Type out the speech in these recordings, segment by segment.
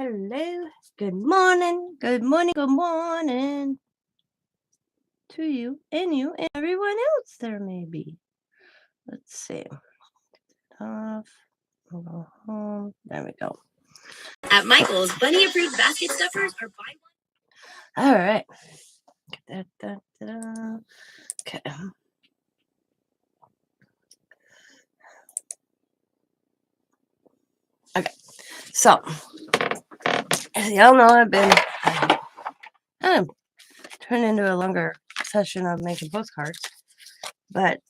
hello. Good morning. Good morning. Good morning to you and everyone else there may be. Let's see. Off. We'll go home. There we go. At Michael's, Bunny approved basket stuffers are buy one. All right. Okay. Okay. So, as y'all know, I've been turned into a longer session of making postcards, but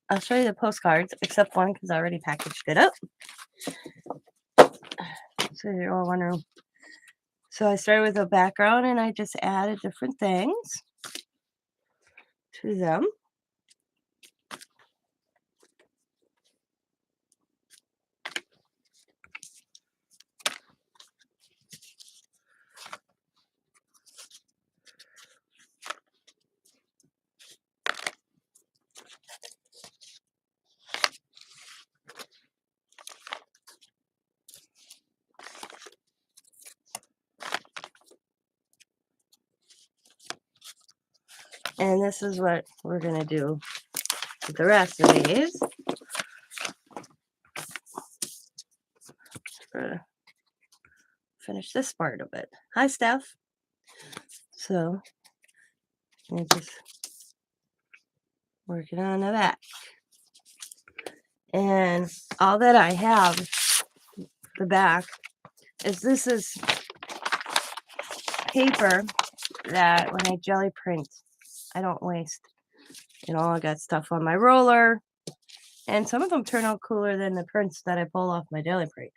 I'll show you the postcards, except one because I already packaged it up. So you're all wondering. So I started with a background and I just added different things to them. And this is what we're going to do with the rest of these. Finish this part of it. Hi, Steph. So, I'm just working on the back. And all that I have, the back, is this is paper that when I jelly print, I don't waste. You know, I got stuff on my roller. And some of them turn out cooler than the prints that I pull off my jelly print.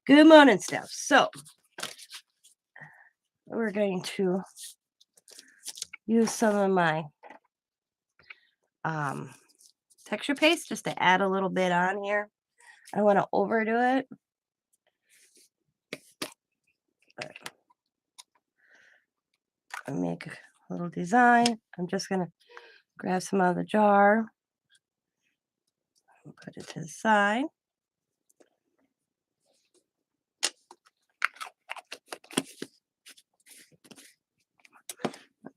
Good morning, Steph. So, we're going to use some of my texture paste just to add a little bit on here. I want to overdo it. But I make a little design. I'm just going to grab some out of the jar and put it to the side.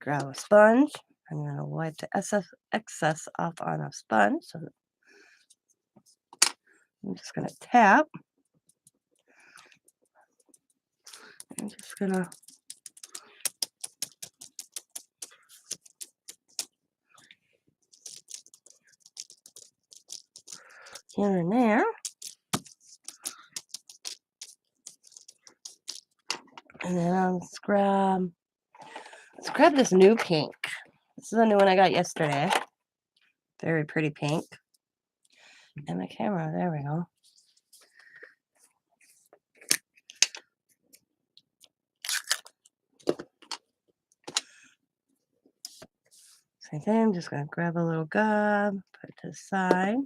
Grab a sponge. I'm going to wipe the excess off on a sponge. So I'm just going to tap. I'm just going to here and there. And then let's grab this new pink. This is a new one I got yesterday. Very pretty pink. And my camera, there we go. Same thing, I'm just going to grab a little gob, put it to the side.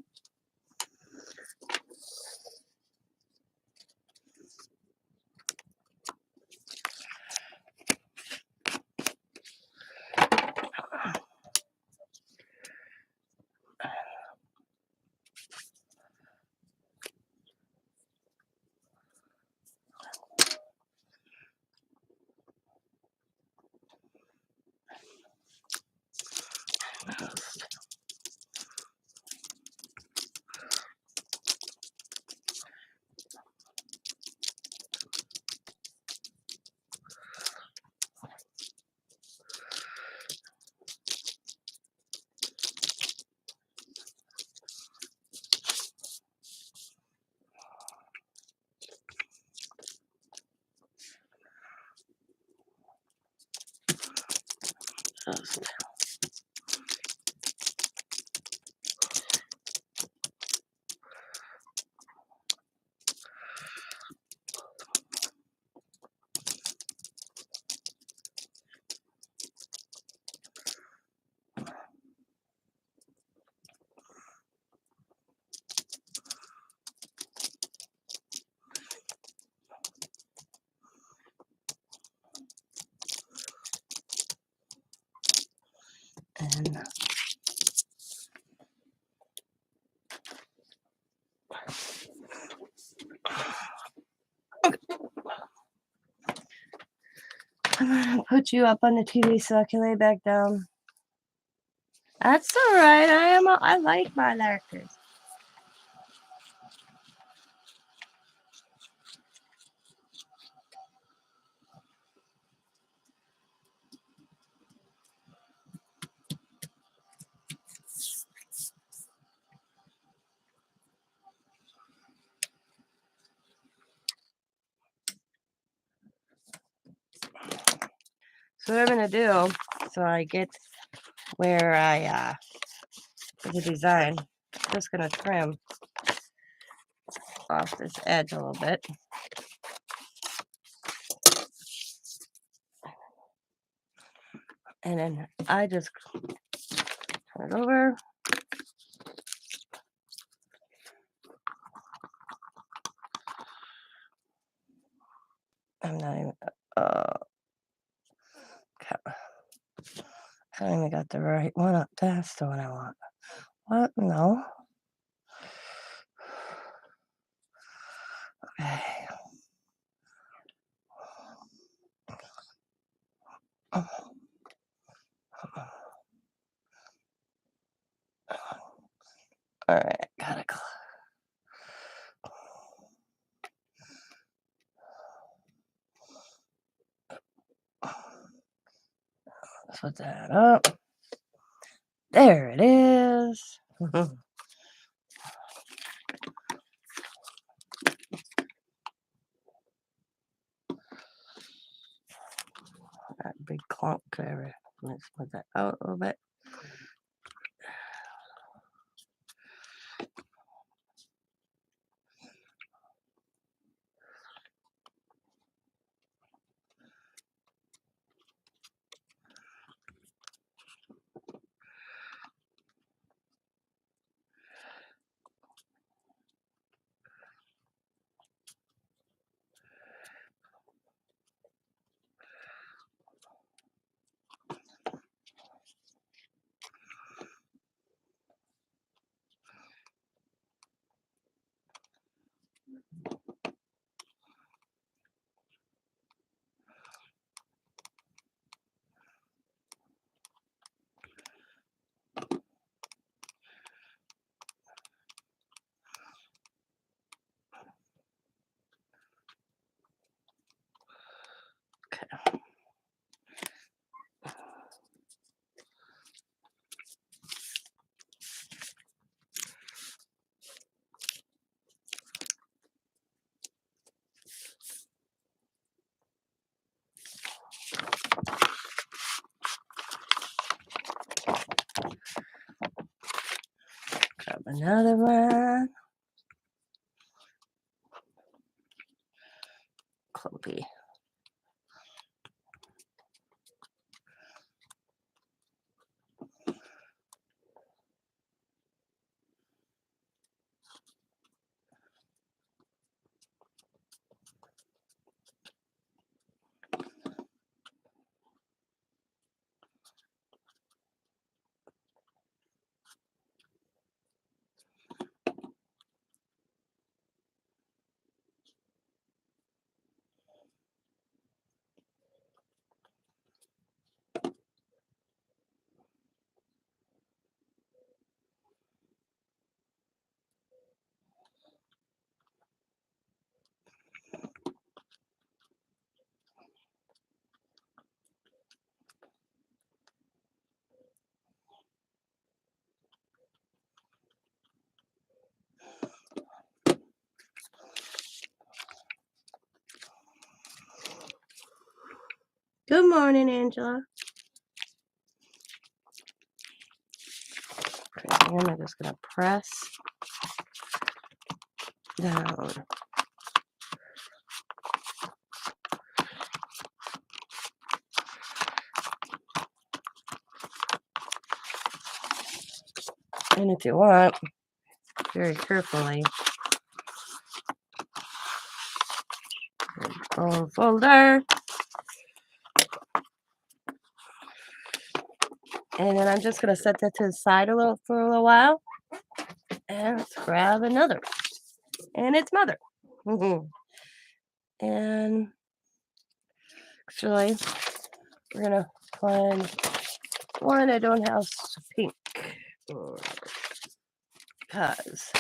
Just and gonna put you up on the TV so I can lay back down. That's all right. I like my lurkers. So what I'm gonna do, so I get where I for the design, just gonna trim off this edge a little bit. And then I just turn it over. I'm not even, okay. I haven't even got the right one up. That's the one I want. What? No. Okay. All right, gotta put that up. There it is. That big clump there. Let's put that out a little bit. Okay. Grab another one. Clumpy. Good morning, Angela. Okay, and I'm just gonna press down. And if you want, very carefully, phone folder. And then I'm just gonna set that to the side for a little while. And let's grab another. And it's mother. And actually, We're gonna find one I don't have pink. Because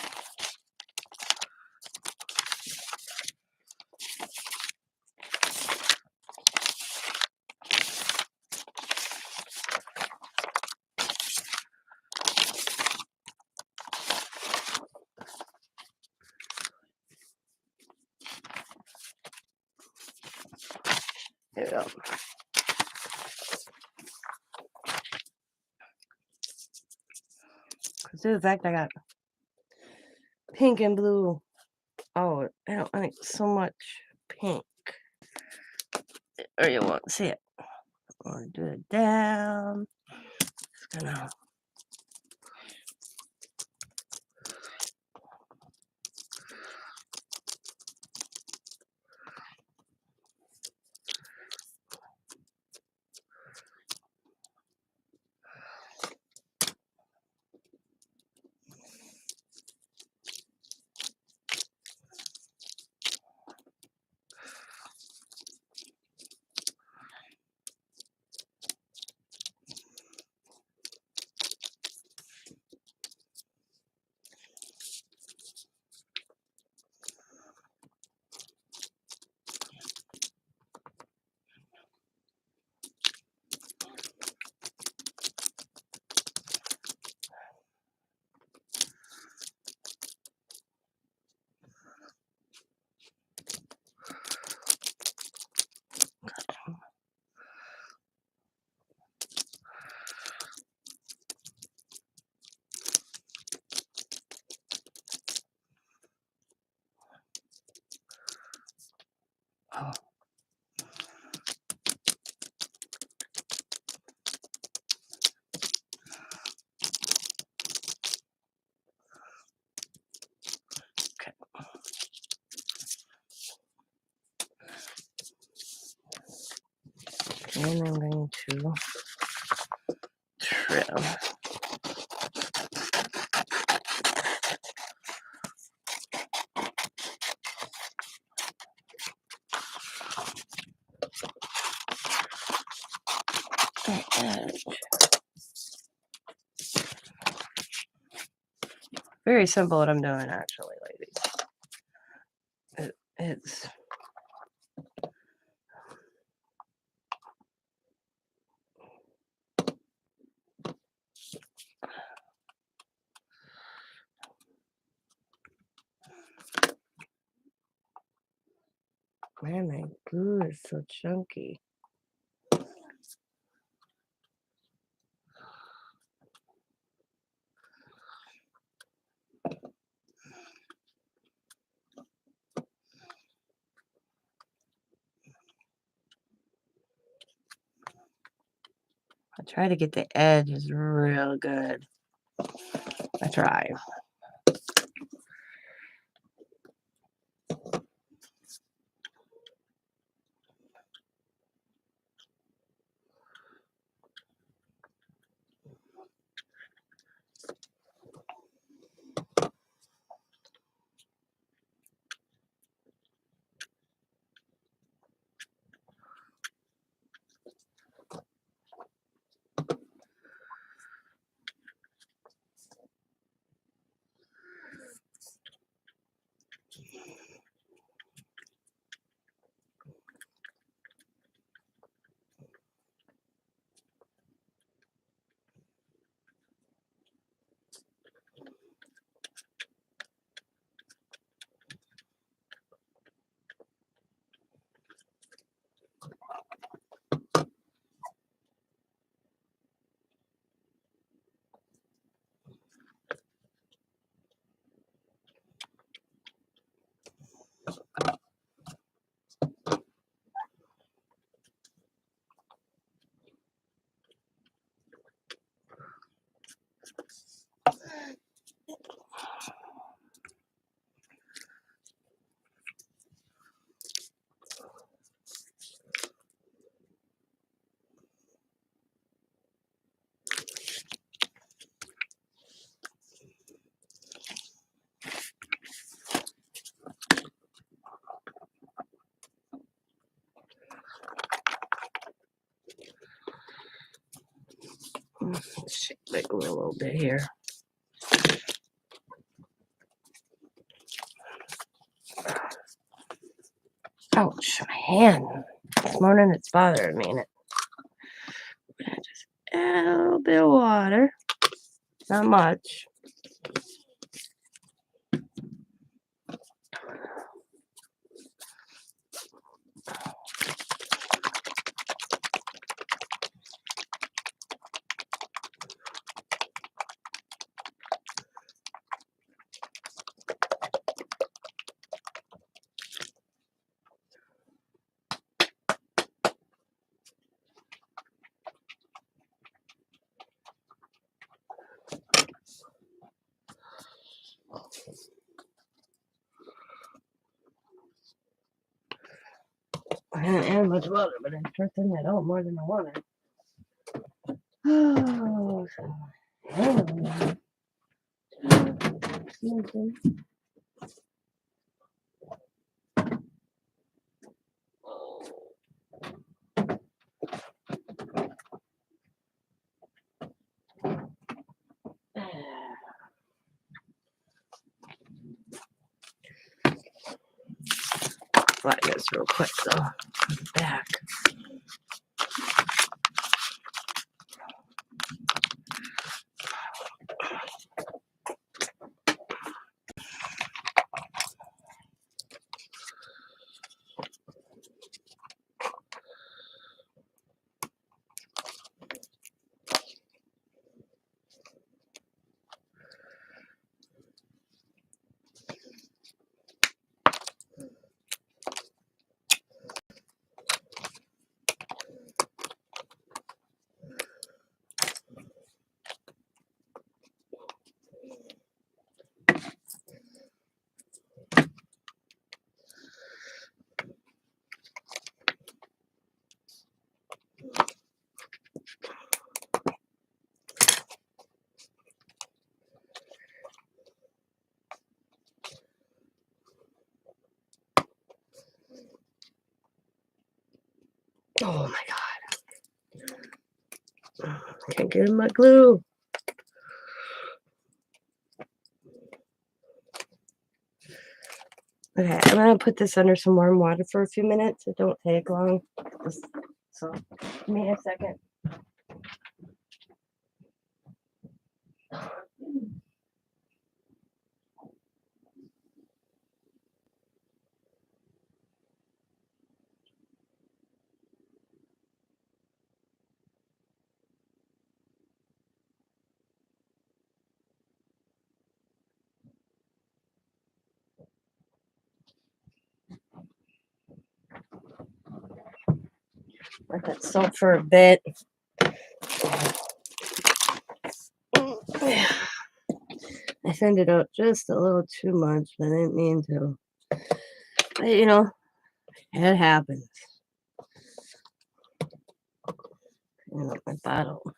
there we go. Consider the fact I got pink and blue. Oh, I don't like so much pink. Or you won't see it. I'll do it down. Just gonna. Oh. Okay. And I'm going to trim. Very simple what I'm doing, actually, ladies. It's man, my glue is so chunky. I try to get the edges real good. I try. Shake my glue a little bit here. Ouch, my hand. This morning it's bothering me. Just add a little bit of water. Not much. I didn't add much water, but I sure thin it out more than I wanted. Oh, Flat this real quick though. Back. Oh my god. Can't get in my glue. Okay, I'm gonna put this under some warm water for a few minutes. It don't take long. So give me a second. Let that soak for a bit. I thinned it out just a little too much. I didn't mean to. But, you know, it happens. Clean up my bottle.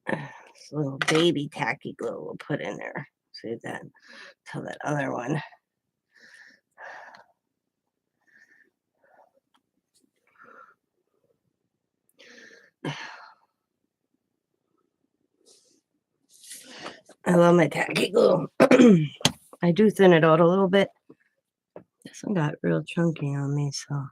This little baby tacky glue we'll put in there. Save that till that other one. I love my tacky glue. I do thin it out a little bit. This one got real chunky on me, so.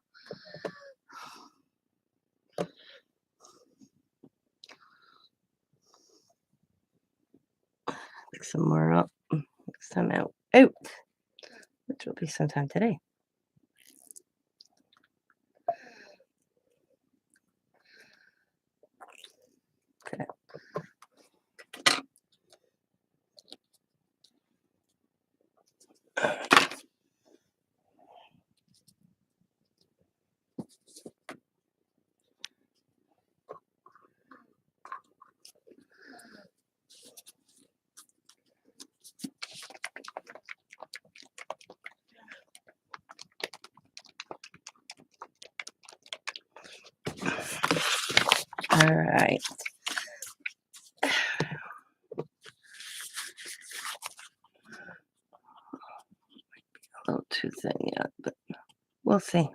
Pick some more up next time out, which will be sometime today. Okay. All right. A little too thin yet, but we'll see.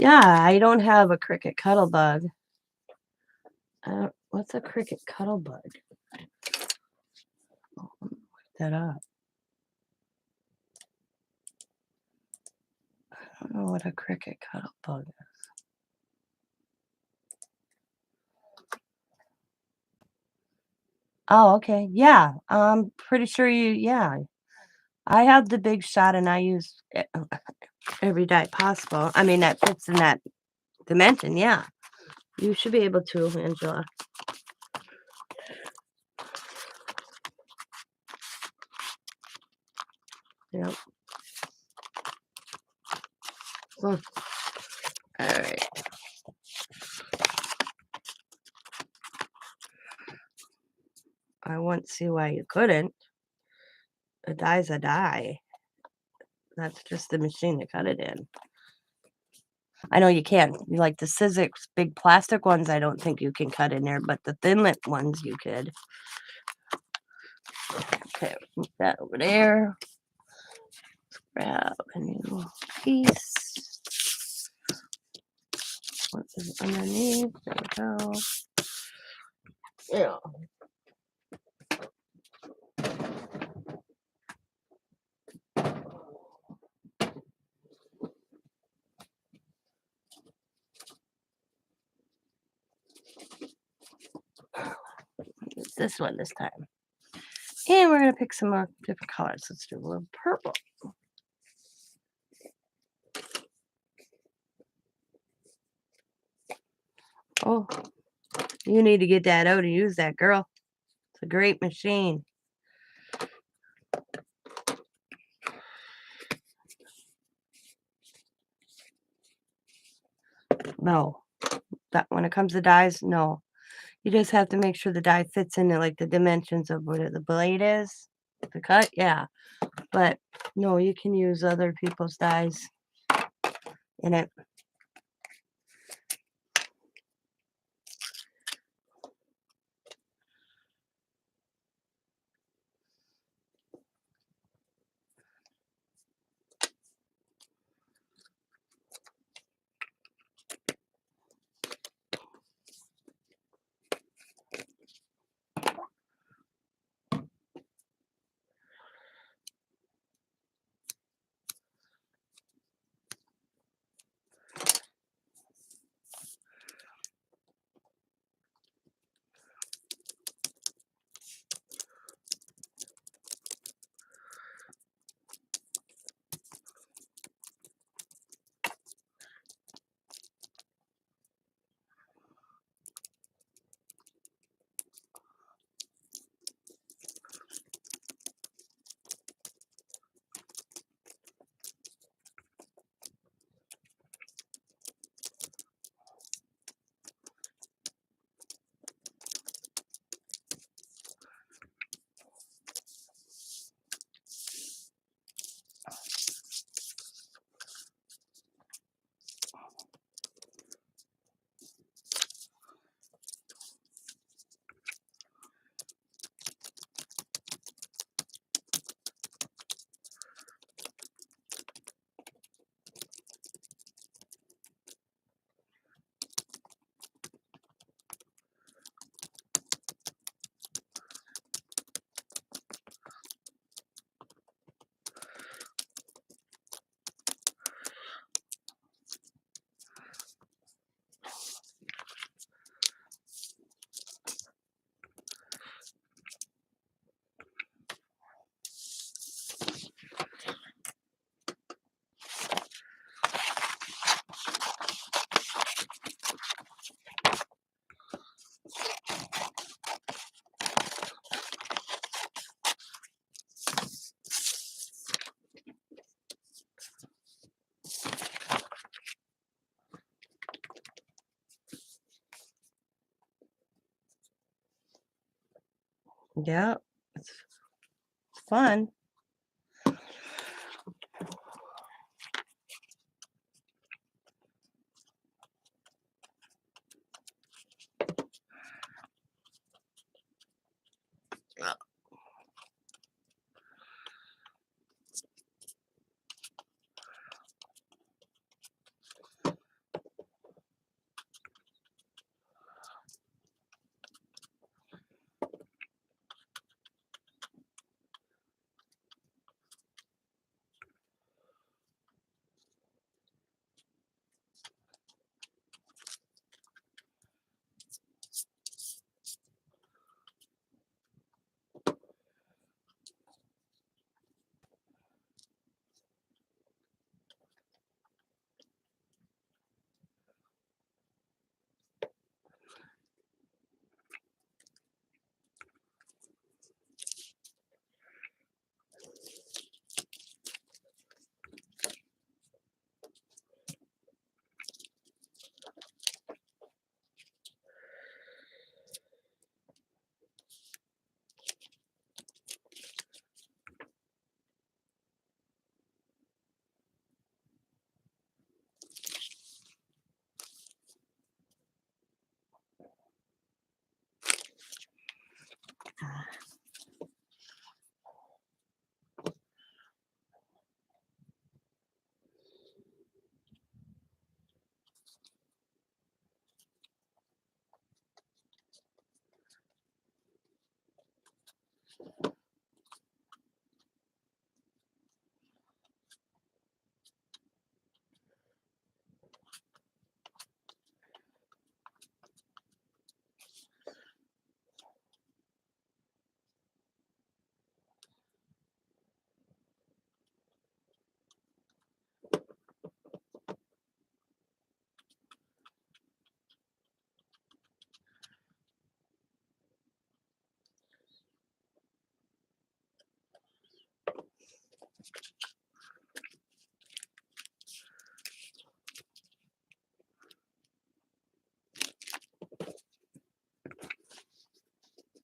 Yeah, I don't have a cricket cuttlebug. What's a cricket cuttlebug? Oh, let me look that up. I don't know what a cricket cuttlebug is. Oh, okay. Yeah, I'm pretty sure yeah. I have the big shot and I use it every day possible. I mean, that fits in that dimension. Yeah, you should be able to, Angela. Yep. All right. I won't see why you couldn't. A die's a die. That's just the machine to cut it in. I know you can. You like the Sizzix big plastic ones, I don't think you can cut in there, but the thinlet ones you could. Okay, move that over there. Grab a new piece. What is underneath? There we go. Yeah. Use this one this time. And we're going to pick some more different colors. Let's do a little purple. Oh, you need to get that out and use that, girl. It's a great machine. No, that when it comes to dies, no. You just have to make sure the die fits into like the dimensions of what the blade is to cut. Yeah, but no, you can use other people's dies in it. Yeah, it's fun.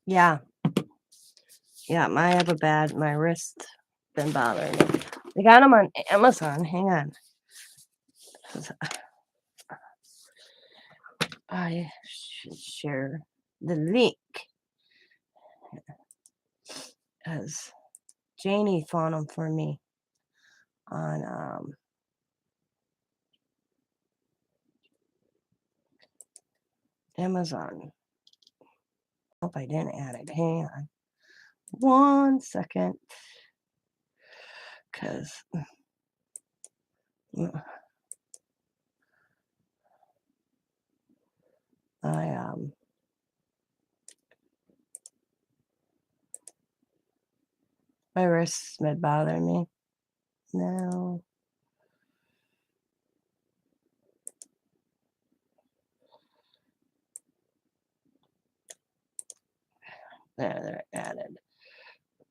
Yeah. Yeah, my wrist been bothering me. I got them on Amazon. Hang on. 'Cause I should share the link as Janie found them for me on Amazon. Hope I didn't add it. Hang on 1 second, because I my wrist's been bothering me. No. There, they're added.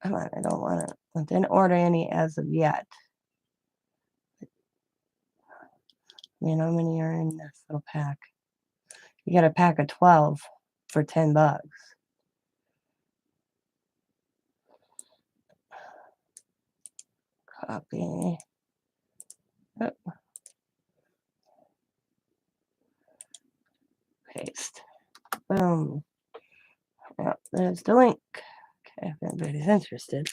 Come on, I don't want to. I didn't order any as of yet. You know how many are in this little pack? You get a pack of 12 for $10. Copy. Oh, paste. Boom. Yep, there's the link. Okay, if anybody's interested.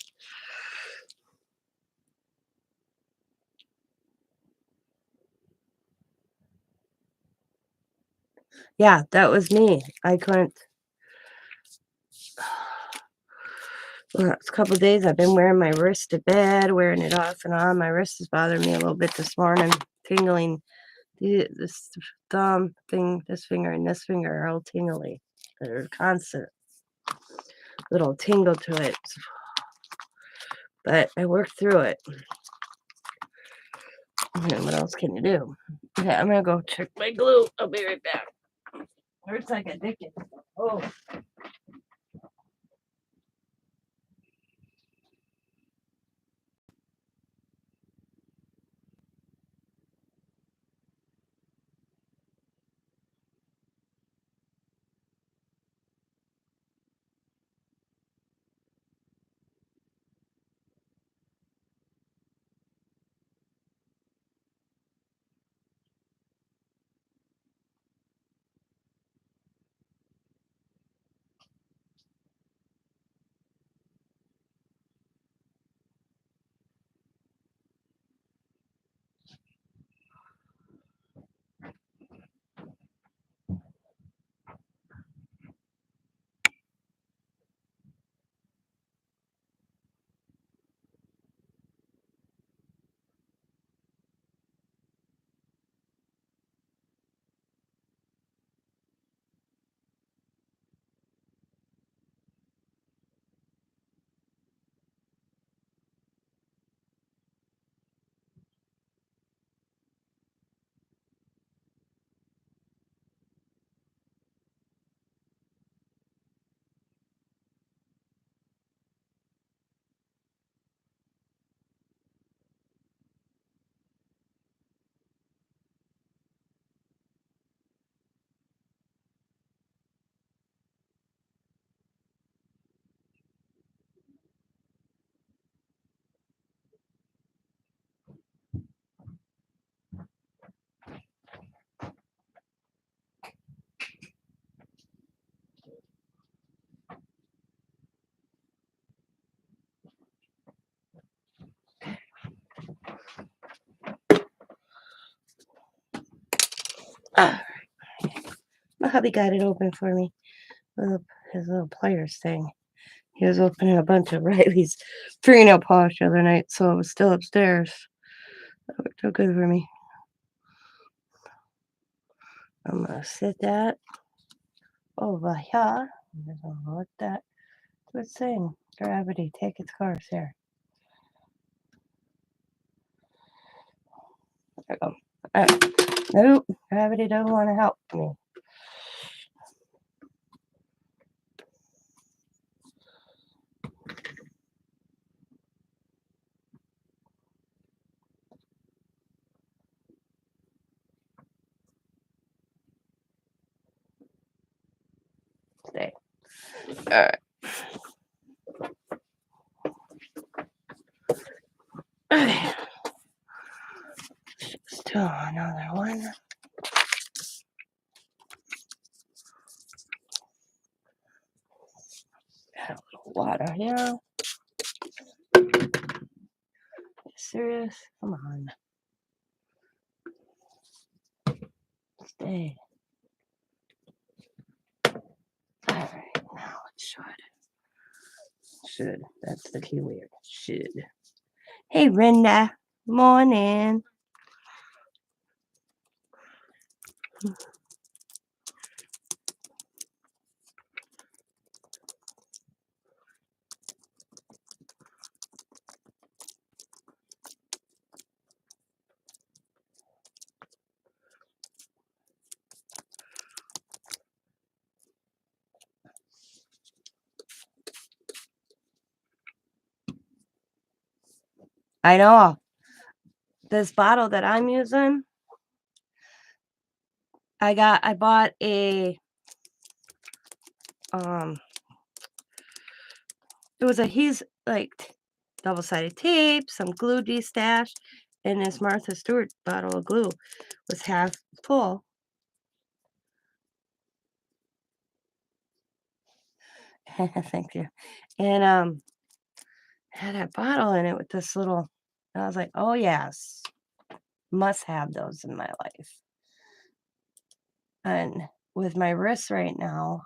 Yeah, that was me. I couldn't. Last couple of days I've been wearing my wrist to bed, wearing it off and on. My wrist is bothering me a little bit this morning, tingling. This thumb thing, this finger and this finger are all tingly. They're constant little tingle to it. But I worked through it. And what else can you do? Okay, I'm gonna go check my glue. I'll be right back. Hurts like a dickens. Oh. Ah, my hubby got it open for me with his little pliers thing. He was opening a bunch of Riley's fingernail polish the other night, so it was still upstairs. That worked out good for me. I'm gonna sit that over here. I'm just gonna let that do its thing. Gravity, take its course here. There we go. Nope, gravity doesn't want to help me. Stay. Alright. Okay. Let's do another one. Add a little water here. Serious? Come on. Stay. Alright, now it should. Should. That's the key word. Should. Hey, Brenda. Morning. I know. This bottle that I'm using, I bought a it was he's like double-sided tape, some glue de-stash, and this Martha Stewart bottle of glue was half full. Thank you. And had that bottle in it with this little, and I was like, oh yes, must have those in my life. And with my wrists right now,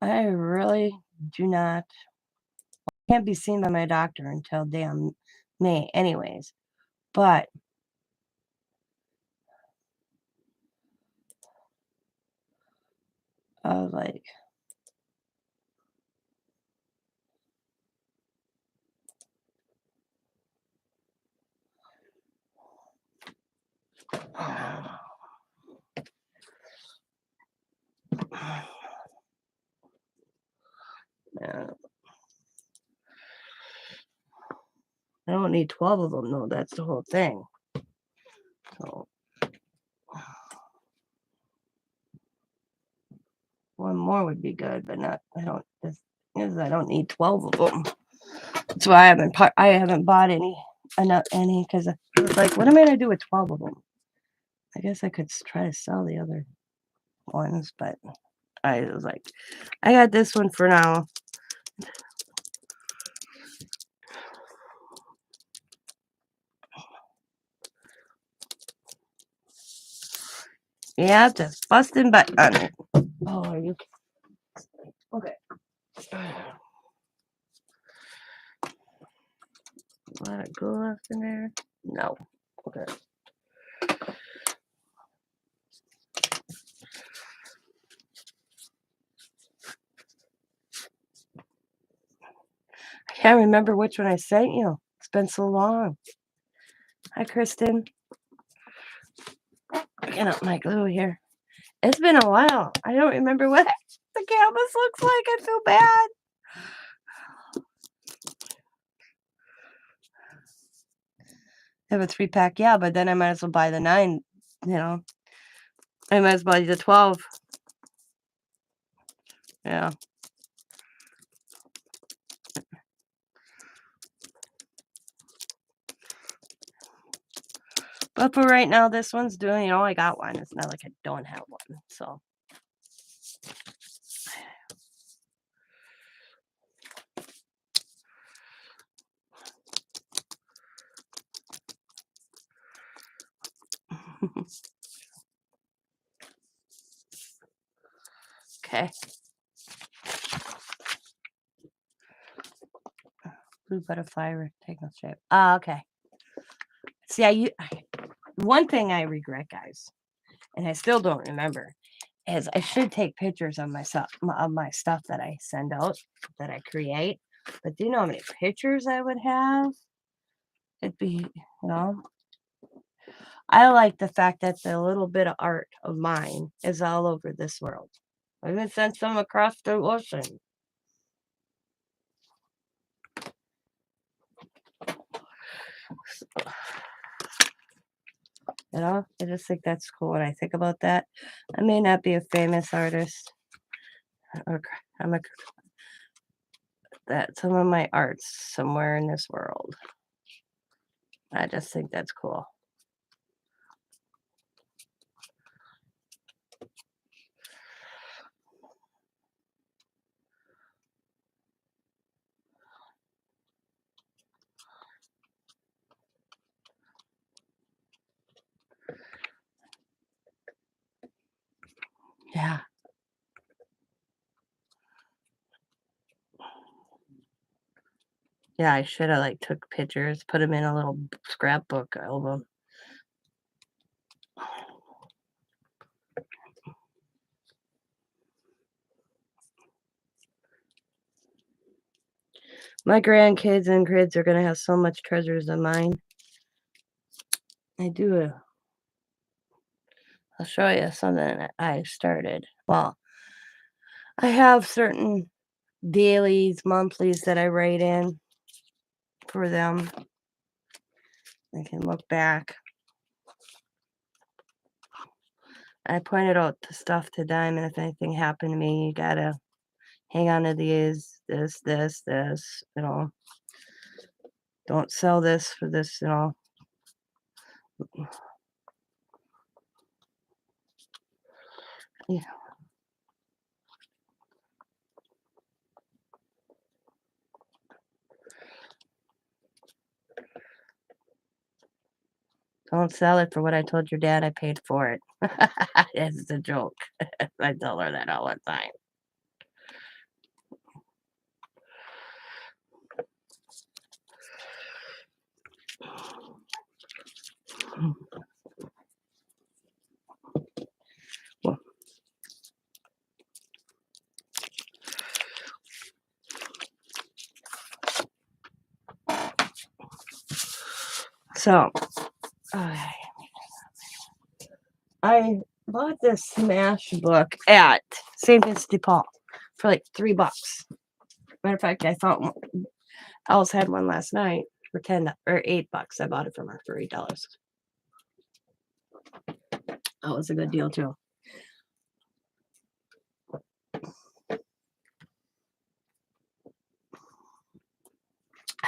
I really can't be seen by my doctor until damn May anyways. But I was like, yeah. I don't need 12 of them, though. That's the whole thing. So, one more would be good, but not. I don't need 12 of them. That's why I haven't bought any because I was like, what am I gonna do with 12 of them? I guess I could try to sell the other ones, but I was like, I got this one for now. Yeah, just busting butt on it. Oh, are you okay? Let it go left in there. No. Okay. I can't remember which one I sent you. It's been so long. Hi, Kristen. Picking up my glue here. It's been a while. I don't remember what the canvas looks like. I feel bad. I have a 3-pack, yeah, but then I might as well buy the 9, you know. I might as well buy the 12. Yeah. But for right now, this one's doing, I got one. It's not like I don't have one, so. Okay. Blue butterfly rectangle shape. Okay. See, one thing I regret, guys, and I still don't remember, is I should take pictures of myself of my stuff that I send out, that I create. But do you know how many pictures I would have? It'd be, I like the fact that the little bit of art of mine is all over this world. I even sent some across the ocean. I just think that's cool when I think about that. I may not be a famous artist, or that some of my art's somewhere in this world. I just think that's cool. Yeah. Yeah, I should have took pictures, put them in a little scrapbook album. My grandkids and kids are gonna have so much treasures of mine. I'll show you something that I started. Well, I have certain dailies, monthlies that I write in for them. I can look back. I pointed out the stuff to Diamond. If anything happened to me, you gotta hang on to these, this. Don't sell this for this, Yeah. Don't sell it for what I told your dad I paid for it. It's a joke. I tell her that all the time. So, I bought this Smash book at St. Vincent de Paul for like $3. Matter of fact, I thought Alice had one last night for $10 or $8. I bought it from her for $8. That was a good deal too.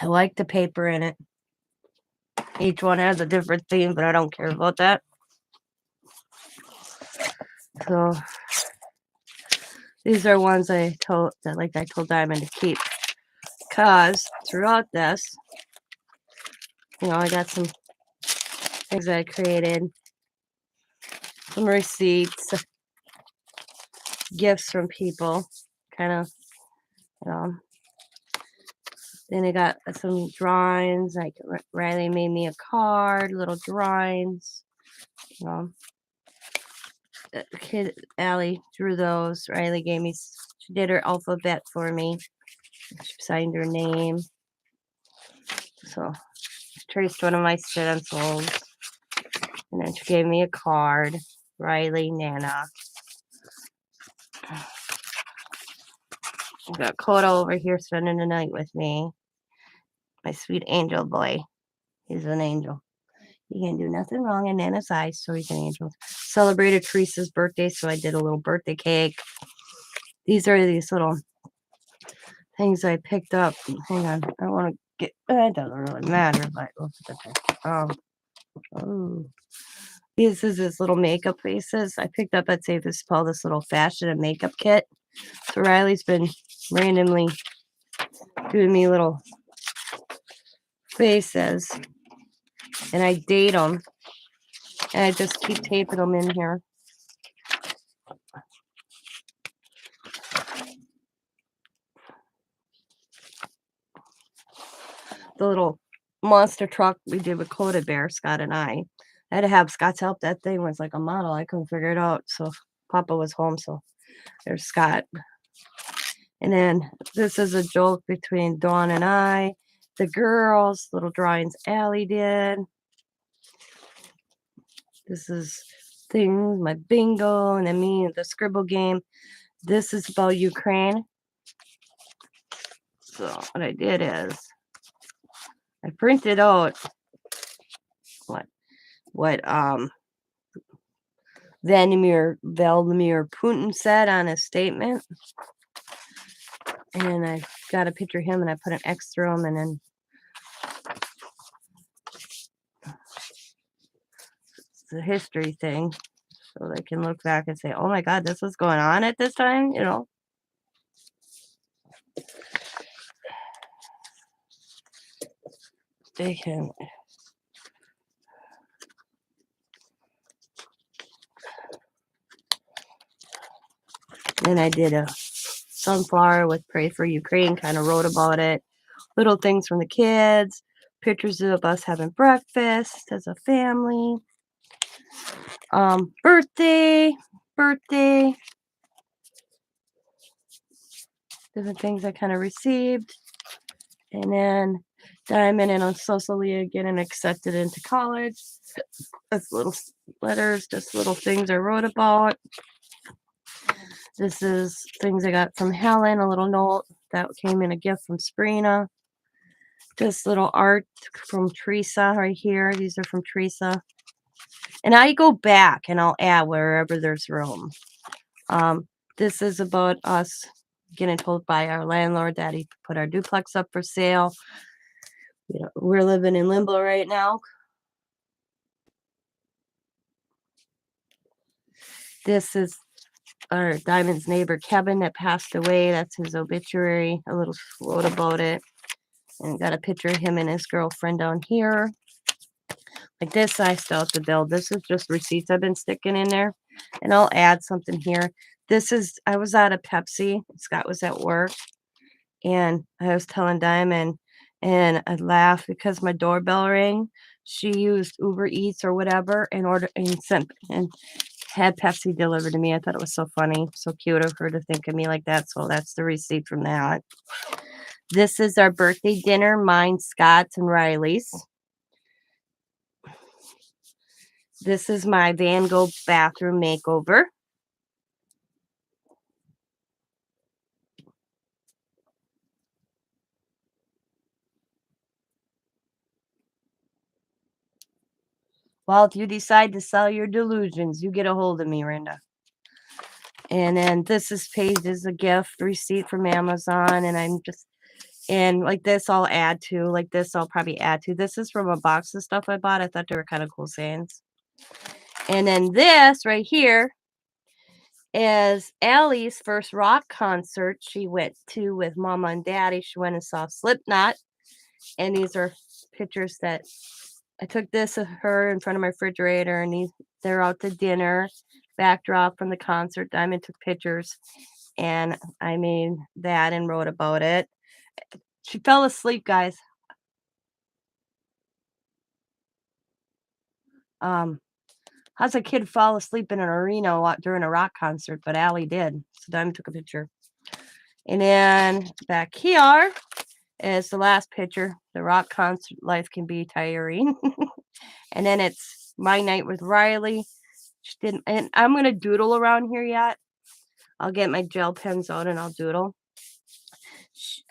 I like the paper in it. Each one has a different theme, but I don't care about that. So these are ones I told Diamond to keep, because throughout this, I got some things that I created, some receipts, gifts from people, kind of, Then I got some drawings, like Riley made me a card, little drawings, Kid Allie drew those. Riley she did her alphabet for me. She signed her name. So she traced one of my stencils. And then she gave me a card. Riley, Nana. I got Coda over here spending the night with me. My sweet angel boy. He's an angel. He can't do nothing wrong in Nana's eyes, so he's an angel. Celebrated Teresa's birthday, so I did a little birthday cake. These are these little things I picked up. Hang on, I don't want to get. It doesn't really matter, but this is this little makeup faces I picked up at Safe as Paul. This little fashion and makeup kit. So Riley's been randomly doing me little faces, and I date them, and I just keep taping them in here. the little monster truck we did with Coated Bear, Scott and I. I had to have Scott's help. That thing was like a model. I couldn't figure it out. So Papa was home. So there's Scott. And then this is a joke between Dawn and I. The girls, little drawings Allie did. This is things, my bingo, and then me, the scribble game. This is about Ukraine. So what I did is I printed out what Vladimir Putin said on his statement. And I got a picture of him and I put an X through him, and then it's the history thing. So they can look back and say, oh my God, this was going on at this time, you know. They can. Then I did a sunflower with Pray for Ukraine, kind of wrote about it. Little things from the kids, pictures of us having breakfast as a family. Birthday, different things I kind of received. And then Diamond and Sosalia getting accepted into college. That's little letters, just little things I wrote about. This is things I got from Helen, a little note that came in a gift from Sprina. This little art from Teresa right here. These are from Teresa. And I go back and I'll add wherever there's room. This is about us getting told by our landlord that he put our duplex up for sale. You know, we're living in limbo right now. This is our Diamond's neighbor Kevin that passed away. That's his obituary. A little wrote about it. And got a picture of him and his girlfriend down here. Like this, I still have to build. This is just receipts I've been sticking in there. And I'll add something here. This is, I was out of Pepsi. Scott was at work. And I was telling Diamond, and I laughed because my doorbell rang. She used Uber Eats or whatever and had Pepsi delivered to me. I thought it was so funny, so cute of her to think of me like that. So that's the receipt from that. This is our birthday dinner, mine, Scott's, and Riley's. This is my Van Gogh bathroom makeover. Well, if you decide to sell your delusions, you get a hold of me, Rinda. And then this is paid as a gift receipt from Amazon. And like this, I'll add to. Like this, I'll probably add to. This is from a box of stuff I bought. I thought they were kind of cool sayings. And then this right here is Allie's first rock concert she went to with Mama and Daddy. She went and saw Slipknot. And these are pictures that I took this of her in front of my refrigerator, and they're out to dinner. Backdrop from the concert. Diamond took pictures, and I made that and wrote about it. She fell asleep, guys. How's a kid fall asleep in an arena during a rock concert? But Allie did. So Diamond took a picture. And then back here is the last picture. The rock concert life can be tiring. And then it's my night with Riley. She didn't, and I'm gonna doodle around here yet. I'll get my gel pens out and I'll doodle.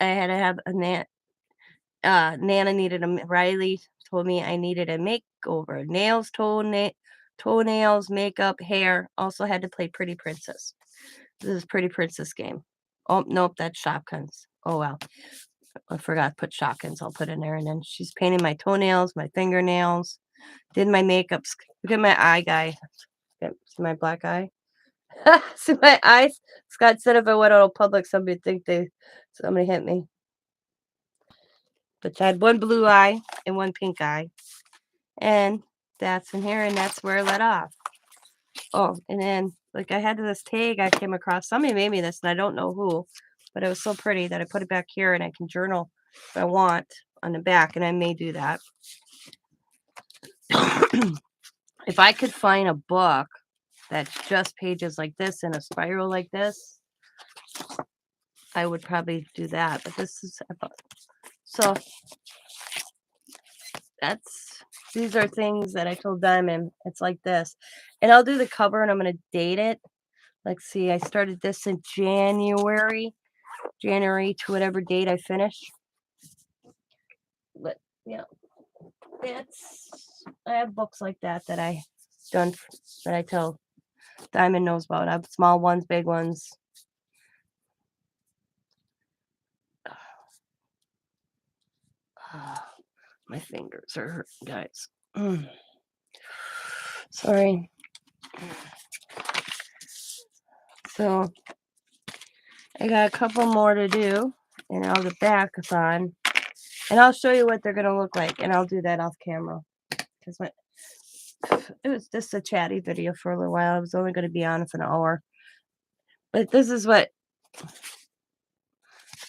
I had to have a Nana needed Riley told me I needed a makeover. Nails, toenails, makeup, hair. Also had to play Pretty Princess. This is Pretty Princess game. Oh, nope, that's Shopkins. Oh, well. I forgot to put Shopkins. I'll put in there. And then she's painting my toenails, my fingernails. Did my makeup. Look at my eye guy. See my black eye? See my eyes? Scott said if I went out in public, somebody would think somebody hit me. But I had one blue eye and one pink eye. And that's in here, and that's where I let off. Oh, and then, like, I had this tag I came across. Somebody made me this, and I don't know who. But it was so pretty that I put it back here, and I can journal if I want. on the back, and I may do that. If I could find a book that's just pages like this in a spiral like this, I would probably do that. But this is so these are things that I told Diamond. It's like this, and I'll do the cover, and I'm gonna date it. Like, see, I started this in January to whatever date I finish. But yeah, I have books like that that I done that I tell Diamond knows about. I have small ones, big ones. My fingers are hurting, guys. Sorry. So I got a couple more to do, and I'll get back on, and I'll show you what they're gonna look like, and I'll do that off camera because it was just a chatty video for a little while. I was only gonna be on for an hour, but this is what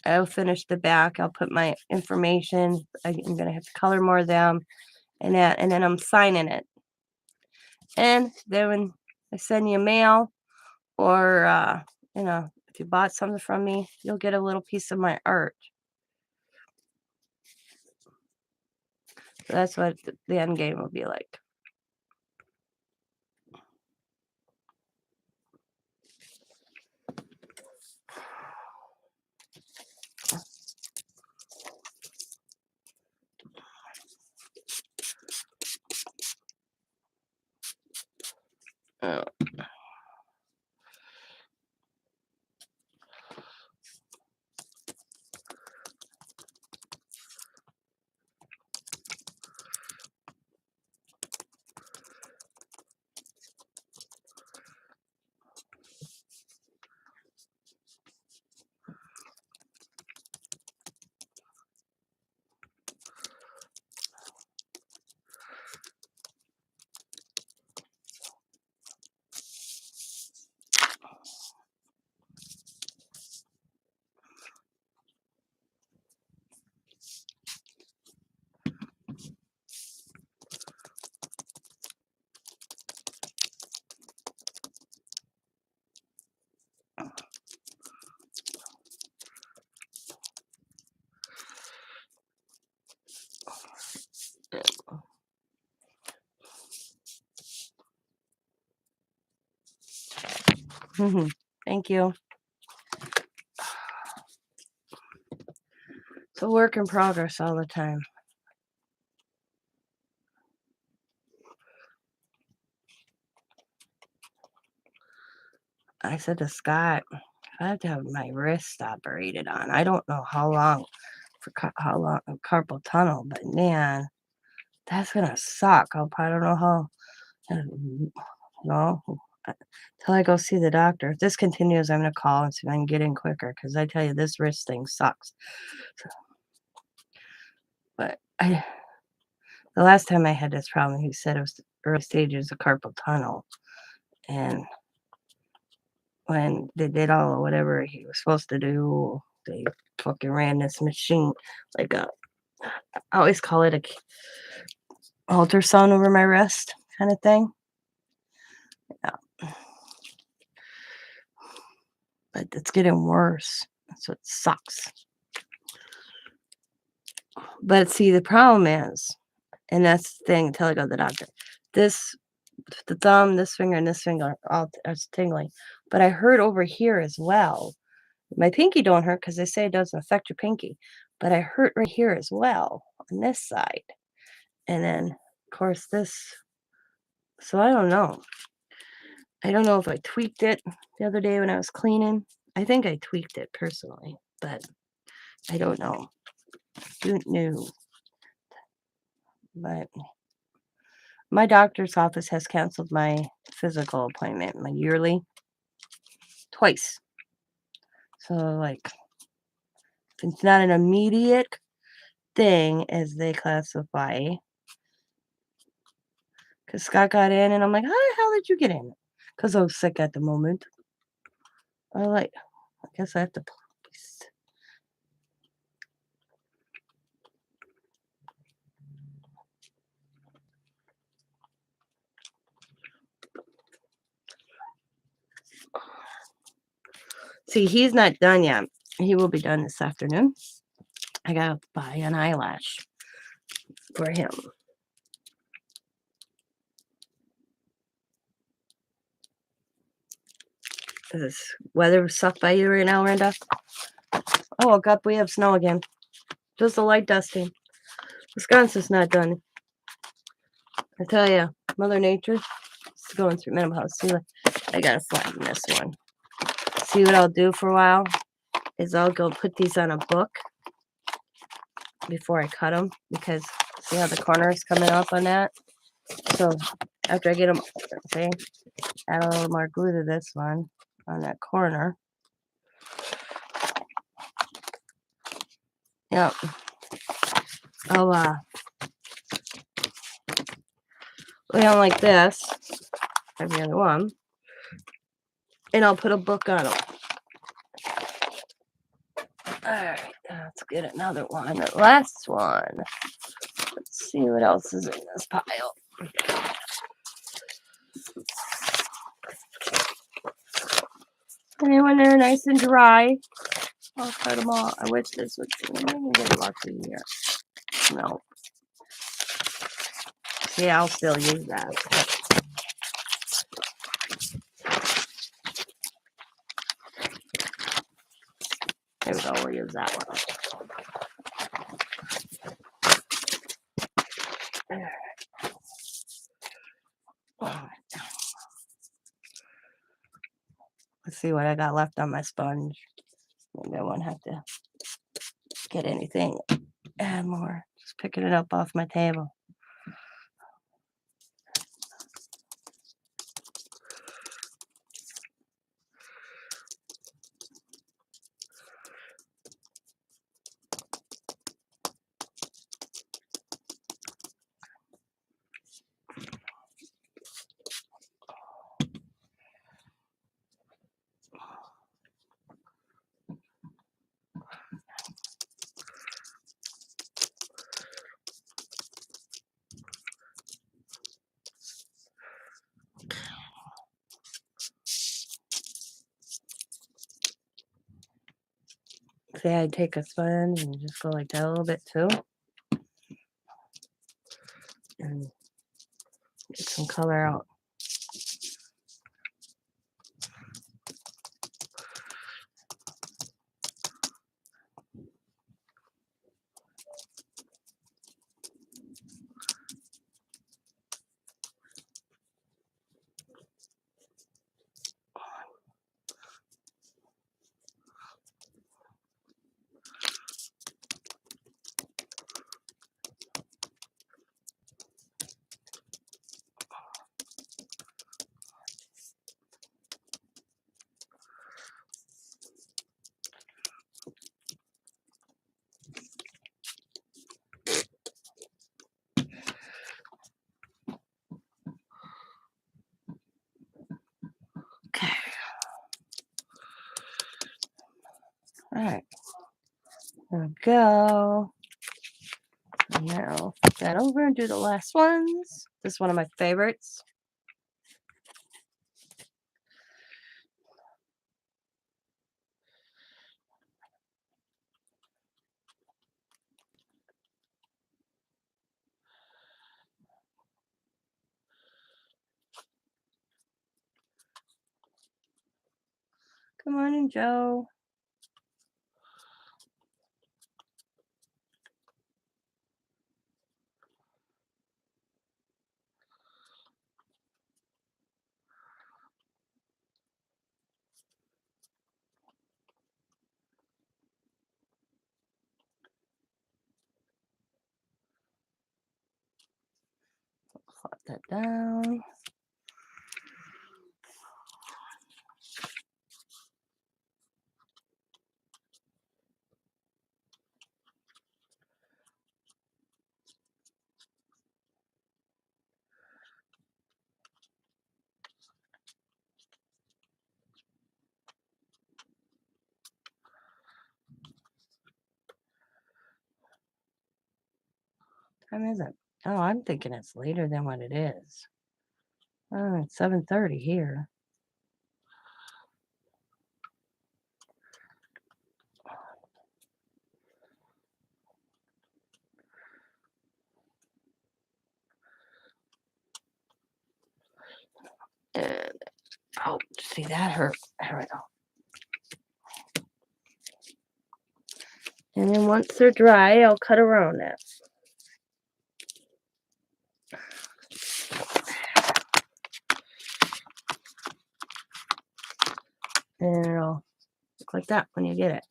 I'll finish the back. I'll put my information. I'm gonna have to color more of them, and that, and then I'm signing it. And then when I send you mail, or if you bought something from me, you'll get a little piece of my art. So that's what the end game will be like. Uh, Thank you. It's a work in progress all the time. I said to Scott, I have to have my wrist operated on. I don't know how long how long carpal tunnel, but man, that's gonna suck. I don't know how. No, till I go see the doctor. If this continues, I'm gonna call and see if I can get in quicker. Because I tell you, this wrist thing sucks. But the last time I had this problem, he said it was the early stages of carpal tunnel, and when they did all whatever he was supposed to do, they fucking ran this machine like I always call it a ultrasound over my wrist kind of thing. Yeah. But it's getting worse. So it sucks. But see, the problem is, and that's the thing until I go to the doctor, the thumb, this finger, and this finger all are tingling. But I hurt over here as well. My pinky don't hurt because they say it doesn't affect your pinky. But I hurt right here as well on this side. And then, of course, this. So I don't know. I don't know if I tweaked it the other day when I was cleaning. I think I tweaked it personally, but I don't know. Don't know. But my doctor's office has canceled my physical appointment, my yearly, twice. So, like, if it's not an immediate thing, as they classify, because Scott got in, and I'm like, how the hell did you get in? Because I was sick at the moment. I guess I have to. See, he's not done yet. He will be done this afternoon. I gotta buy an eyelash for him. Is this weather suck by you right now, Renda? Oh, woke up. We have snow again. Just a light dusting. Wisconsin's not done. I tell you, Mother Nature is going through menopause. See, I gotta flatten this one. See what I'll do for a while is I'll go put these on a book before I cut them, because see how the corners coming up on that? So after I get them, see, add a little more glue to this one on that corner. Yep. I'll lay on like this, every other one, and I'll put a book on them. Alright, let's get another one. The last one. Let's see what else is in this pile. And when they're nice and dry, I'll cut them all. I wish this would get lucky here. No. Yeah, I'll still use that. There we go, we'll use that one. Let's see what I got left on my sponge. Maybe I won't have to get anything. Add more. Just picking it up off my table. See, I'd take a sponge and just go like that a little bit too. And get some color out. Okay. All right. There we go. And now flip that over and do the last ones. This is one of my favorites. Come on in, Joe. Flop that down. What time is it? Oh, I'm thinking it's later than what it is. Oh, it's 7:30 here. See, that hurt. There we go. And then once they're dry, I'll cut around it. And it'll look like that when you get it.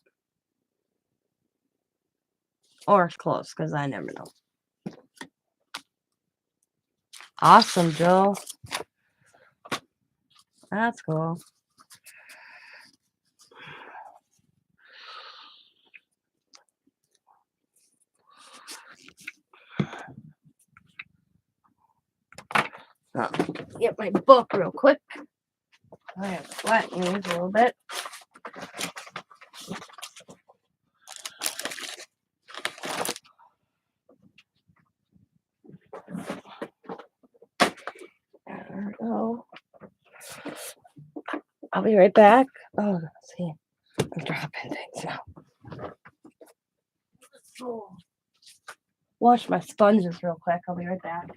Or close, because I never know. Awesome, Joe. That's cool. So, get my book real quick. I have to flatten these a little bit. There we go. I'll be right back. Oh, let's see. I'm dropping things now. Wash my sponges real quick. I'll be right back.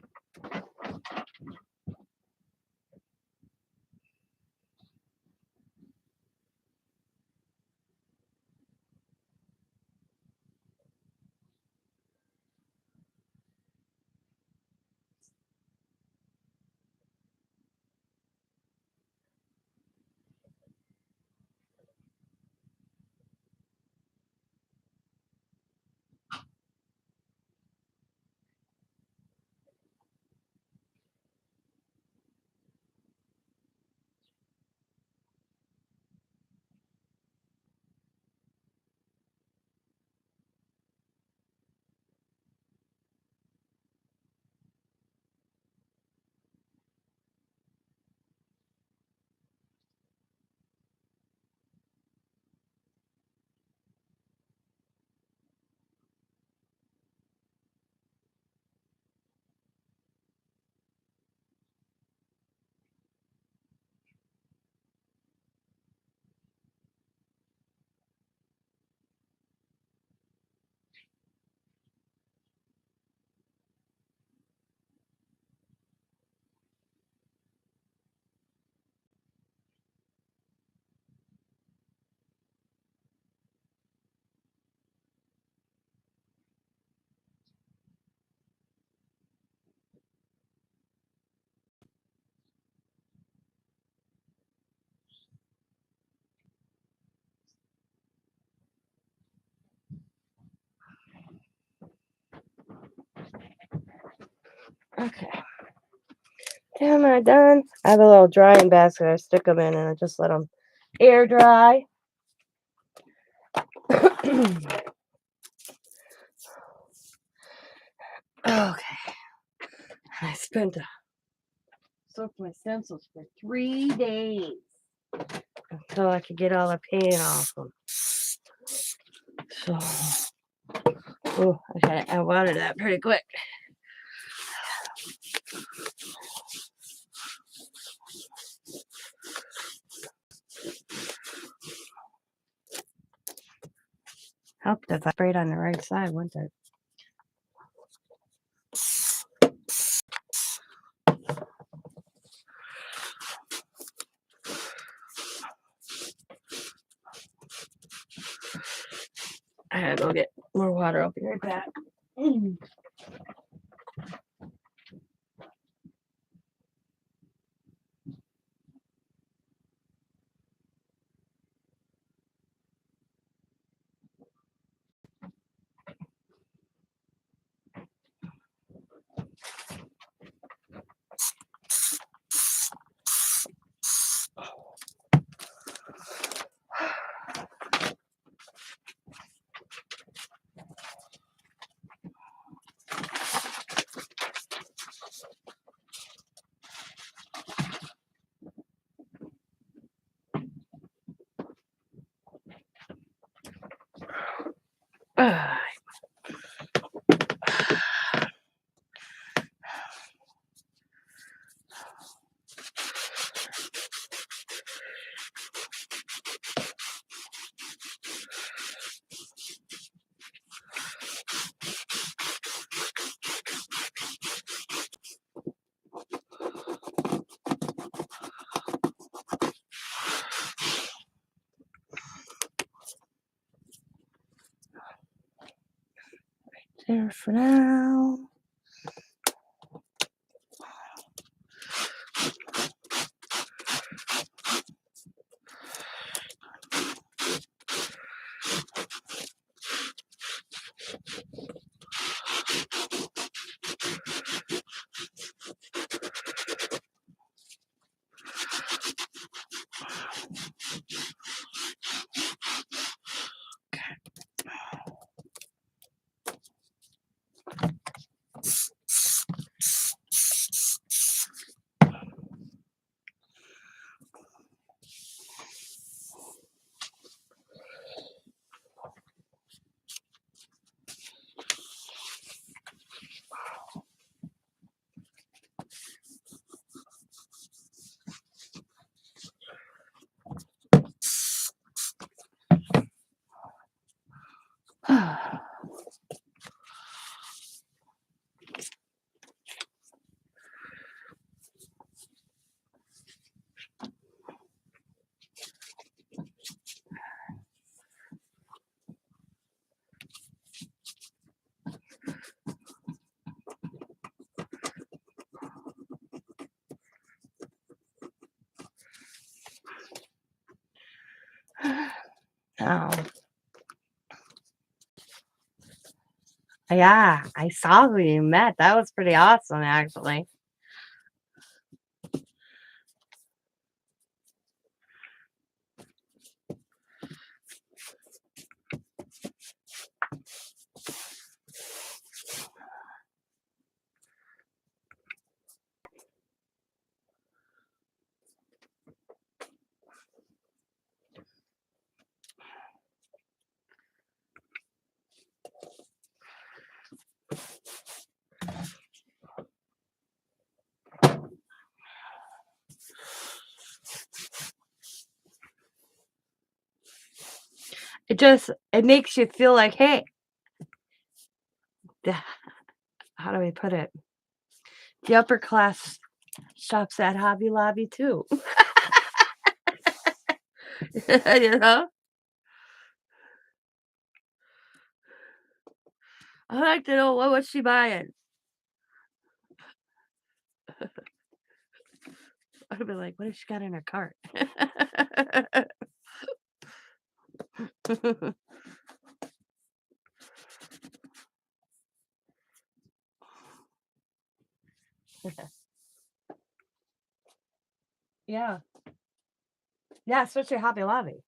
Okay. Am I done? I have a little drying basket I stick them in and I just let them air dry. Okay. I soaked my stencils for 3 days until I could get all the paint off them. So, okay, I watered that pretty quick. Helped if I sprayed on the right side, wouldn't it? I gotta go get more water. I'll be right back. there for now. Now, yeah, I saw who you met. That was pretty awesome, actually. It makes you feel like, hey, how do we put it? The upper class shops at Hobby Lobby too. You know? I like to know what's she buying. I'd be like, what has she got in her cart? Yeah. Yeah, especially Hobby Lobby.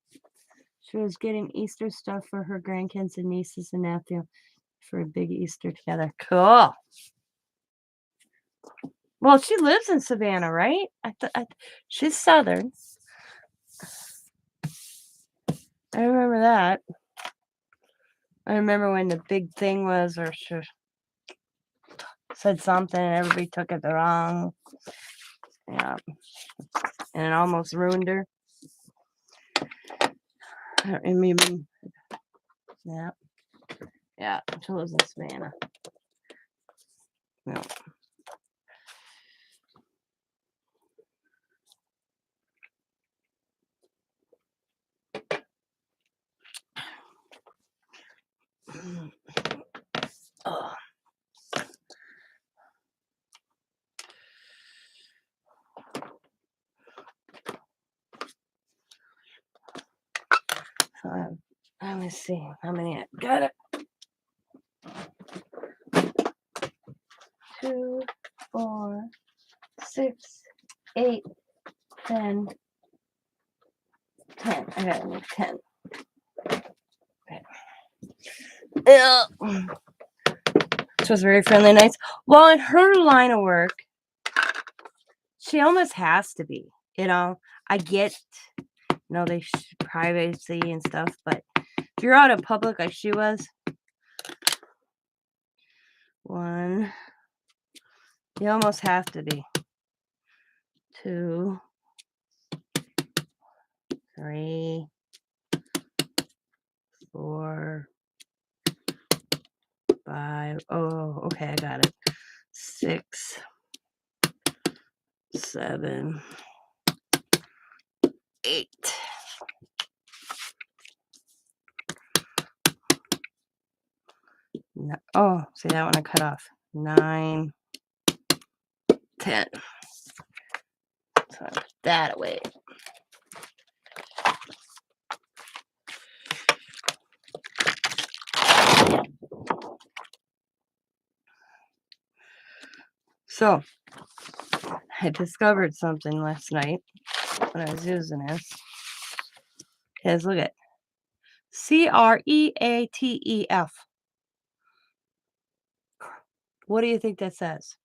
She was getting Easter stuff for her grandkids and nieces and nephew for a big Easter together. Cool. Well, she lives in Savannah, right? She's Southern. I remember that. I remember when the big thing was, or she said something and everybody took it the wrong. Yeah. And it almost ruined her. I mean, yeah. Yeah, she lives in Savannah. Yeah. Oh. So let me see how many I got. It. 2, 4, 6, 8, 10, 10. I gotta make 10. Okay. She was very friendly, nice. Well, in her line of work, she almost has to be. You know, I get, they privacy and stuff, but if you're out in public like she was, 1, you almost have to be. 2, 3, 4, 5. Oh, okay, I got it. 6, 7, 8. 9, Oh, see that one I cut off. 9, 10. So I put that away. So I discovered something last night when I was using this. Is look at CREATEF. What do you think that says?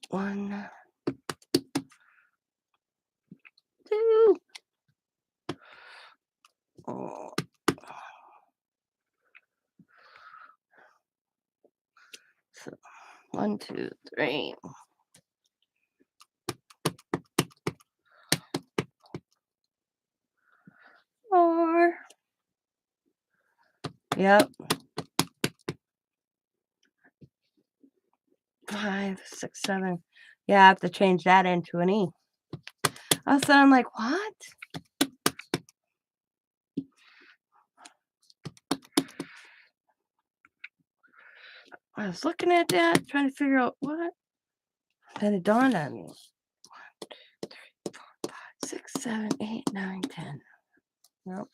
One, 2. Oh. So 1, 2, 3. 4. Yep. 5, 6, 7. Yeah, I have to change that into an E. All of a sudden, I'm like, what? I was looking at that, trying to figure out what. Then it dawned on me. 1, 2, 3, 4, 5, 6, 7, 8, 9, 10. Nope.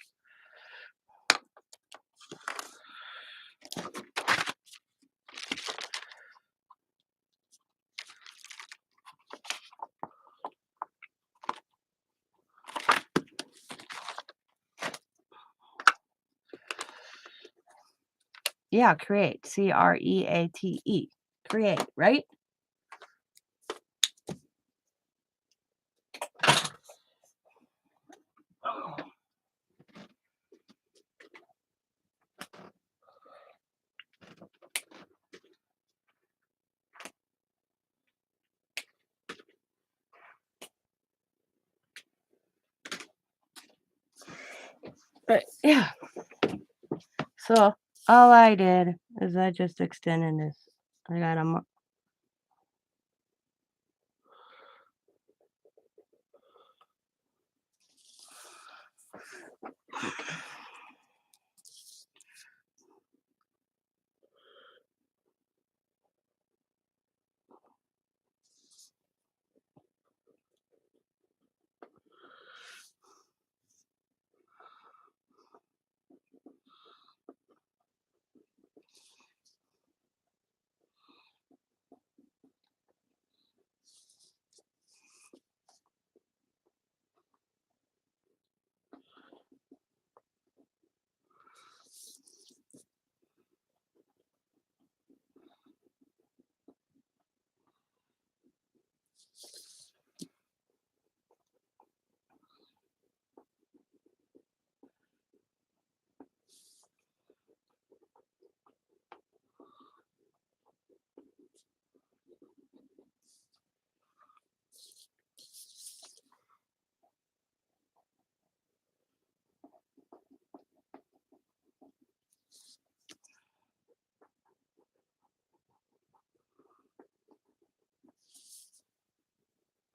Yeah, create. CREATE. Create, right? But yeah. So all I did is I just extended this. I got a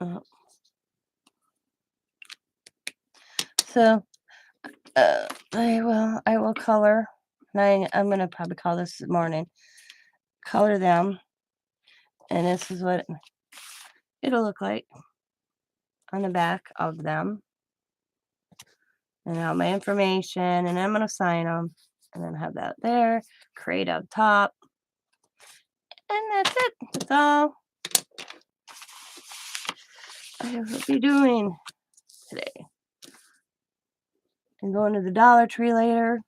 uh, so I will color. And I'm gonna probably call this morning. Color them, and this is what it'll look like on the back of them. And all my information, and I'm gonna sign them, and then have that there. Create up top, and that's it. That's all I will be doing today. And going to the Dollar Tree later.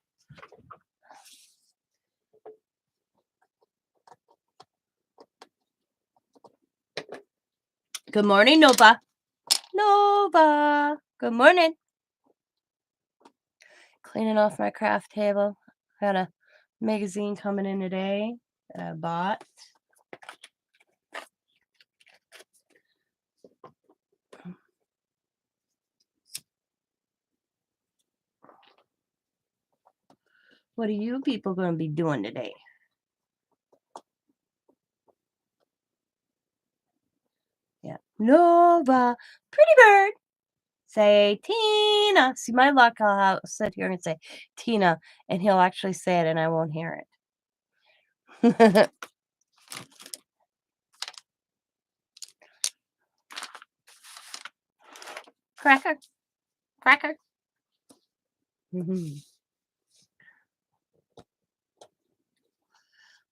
Good morning, Nova. Nova. Good morning. Cleaning off my craft table. Got a magazine coming in today that I bought. What are you people going to be doing today? Yeah. Nova, pretty bird. Say Tina. See, my luck, sit here and say Tina, and he'll actually say it, and I won't hear it. Cracker, cracker. Mhm.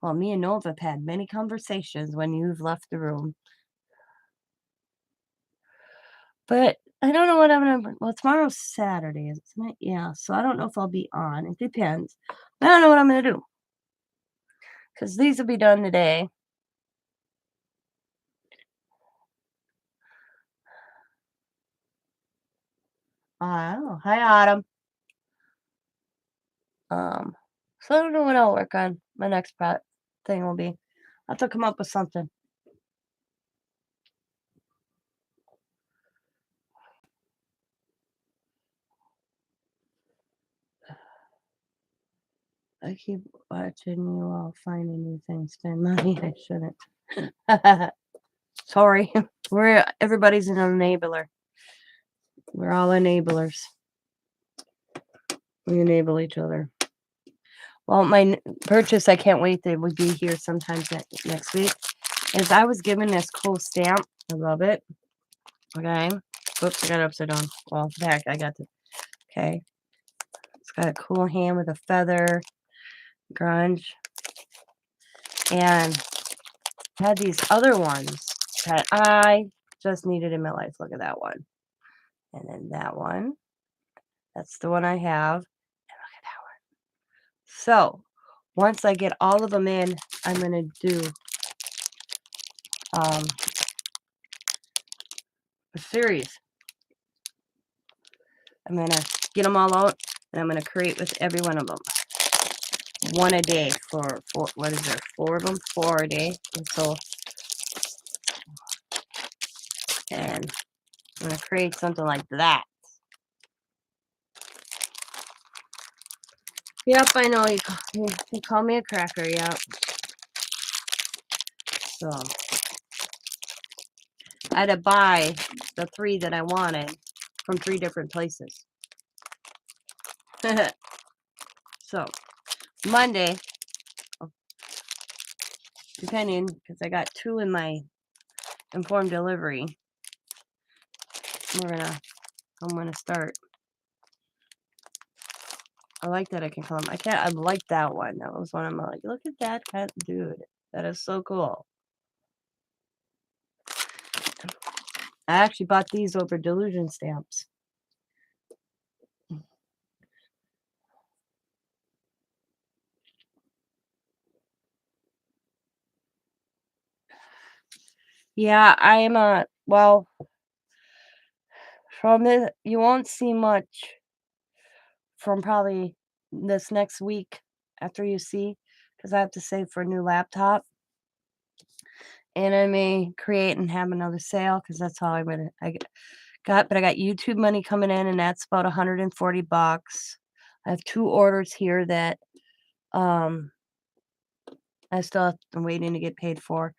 Well, me and Nova have had many conversations when you've left the room. But I don't know what I'm gonna well, tomorrow's Saturday, isn't it? Yeah, so I don't know if I'll be on. It depends. I don't know what I'm gonna do because these will be done today. Oh, hi, Autumn. Um, so I don't know what I'll work on. My next thing will be. I'll have to come up with something. I keep watching you all finding new things spend money. I shouldn't. Sorry. Everybody's an enabler. We're all enablers. We enable each other. Well, my purchase, I can't wait. They would be here sometimes next week. Is I was given this cool stamp. I love it. Okay. Oops, I got it upside down. Well, back, I got the. Okay. It's got a cool hand with a feather, grunge. And had these other ones that I just needed in my life. Look at that one. And then that one. That's the one I have. And look at that one. So, once I get all of them in, I'm going to do a series. I'm going to get them all out, and I'm going to create with every one of them. One a day for what is there? 4 of them? 4 a day. And I'm going to create something like that. Yep, I know. You call me a cracker, yep. So, I had to buy the 3 that I wanted from 3 different places. So, Monday, depending, because I got 2 in my informed delivery, I'm gonna start. I like that I can call them. I like that one. That was one I'm like, look at that cat, dude. That is so cool. I actually bought these over delusion stamps. Yeah, I am well, from it, you won't see much from probably this next week after you see, because I have to save for a new laptop. And I may create and have another sale because that's all but I got YouTube money coming in, and that's about 140 bucks. I have 2 orders here that um I'm waiting to get paid for.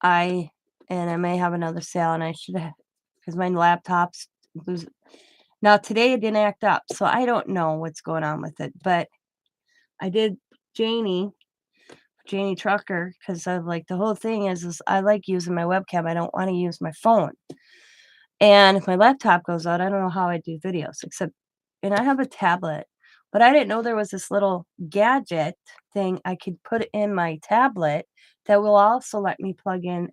I may have another sale, and I should have because my laptop's lose. Now today it didn't act up, so I don't know what's going on with it, but I did Janie Janie Trucker because I like the whole thing is I like using my webcam. I don't want to use my phone. And if my laptop goes out, I don't know how I do videos and I have a tablet, but I didn't know there was this little gadget thing I could put in my tablet that will also let me plug in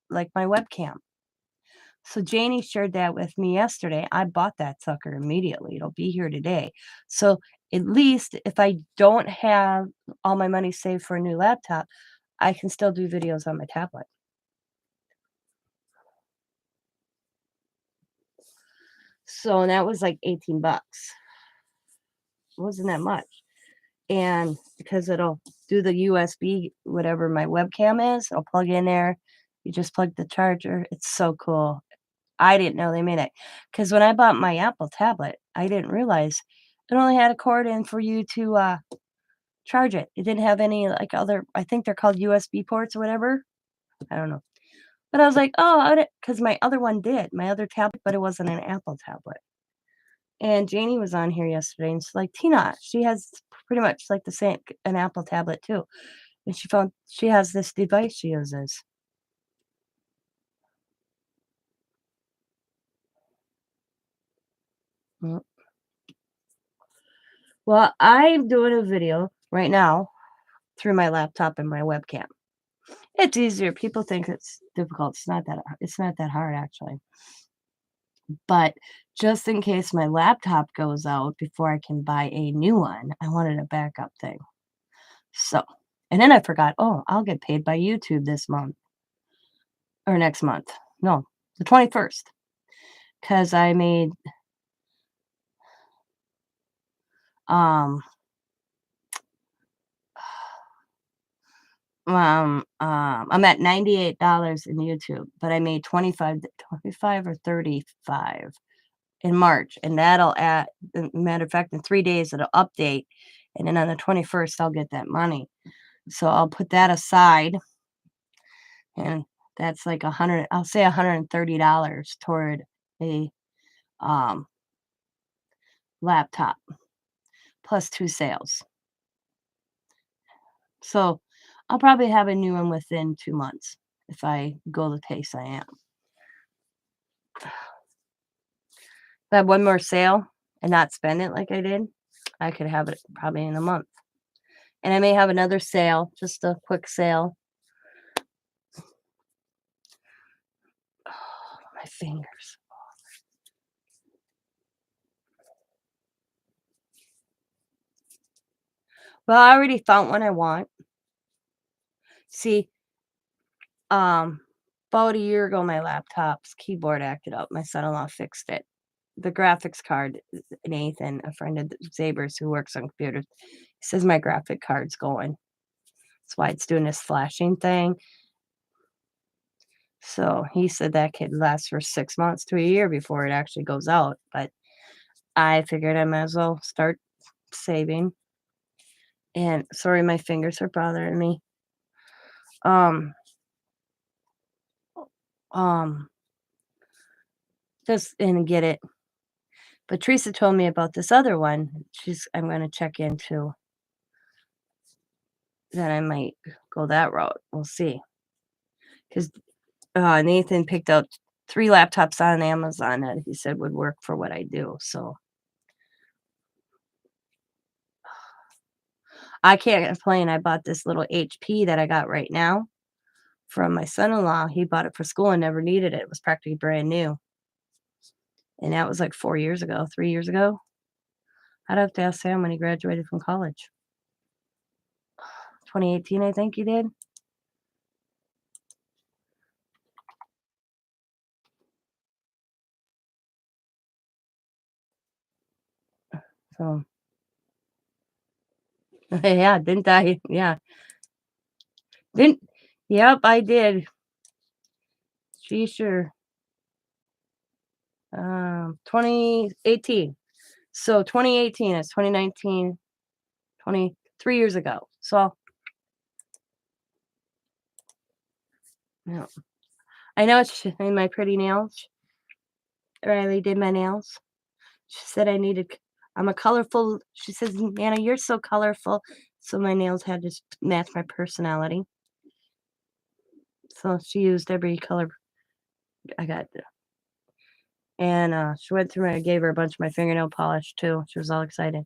like my webcam. So Janie shared that with me yesterday. I bought that sucker immediately. It'll be here today. So at least if I don't have all my money saved for a new laptop, I can still do videos on my tablet. So and that was like 18 bucks. It wasn't that much. And because it'll do the USB, whatever my webcam is, I'll plug in there. You just plug the charger. It's so cool. I didn't know they made it. Because when I bought my Apple tablet, I didn't realize It only had a cord in for you to charge it. It didn't have any, like, other I think they're called USB ports or whatever. I don't know. But I was like, "Oh," because my other one did, my other tablet, but it wasn't an Apple tablet. And Janie was on here yesterday, and she's like, "Tina," she has pretty much, like, the same an Apple tablet too, and she found she has this device she uses. Mm. Well, I'm doing a video right now through my laptop and my webcam. It's easier. People think it's difficult. It's not that hard, actually. But just in case my laptop goes out before I can buy a new one, I wanted a backup thing. So, and then I forgot, oh, I'll get paid by YouTube this month or next month. No, the 21st, because I made, um, I'm at $98 in YouTube, but I made 25 or 35 in March, and that'll add, matter of fact, in 3 days, it'll update, and then on the 21st, I'll get that money. So I'll put that aside, and that's like 100, I'll say $130 toward a, um, laptop plus 2 sales. So I'll probably have a new one within 2 months if I go the pace I am. If I have one more sale and not spend it like I did, I could have it probably in a month. And I may have another sale, just a quick sale. Oh, my fingers. Well, I already found one I want. See, um, about a year ago, my laptop's keyboard acted up. My son-in-law fixed it. The graphics card, Nathan, a friend of Zaber's who works on computers, says my graphic card's going. That's why it's doing this flashing thing. So he said that could last for 6 months to a year before it actually goes out. But I figured I might as well start saving. And sorry, my fingers are bothering me. Um, um, just and get it. But Teresa told me about this other one. I'm gonna check into that I might go that route. We'll see. 'Cause Nathan picked out 3 laptops on Amazon that he said would work for what I do. So I can't complain. I bought this little HP that I got right now from my son-in-law. He bought it for school and never needed it. It was practically brand new. And that was like 4 years ago, 3 years ago. I'd have to ask Sam when he graduated from college. 2018, I think he did. So, yeah, didn't I? Yeah. Didn't Yep, I did. She sure. 2018. So 2018 is 2019, 23 years ago. So, yeah. I know it's in my pretty nails. Riley did my nails. She said I needed I'm a colorful she says, "Nana, you're so colorful." So my nails had to match my personality. So she used every color I got. And she went through and I gave her a bunch of my fingernail polish too. She was all excited.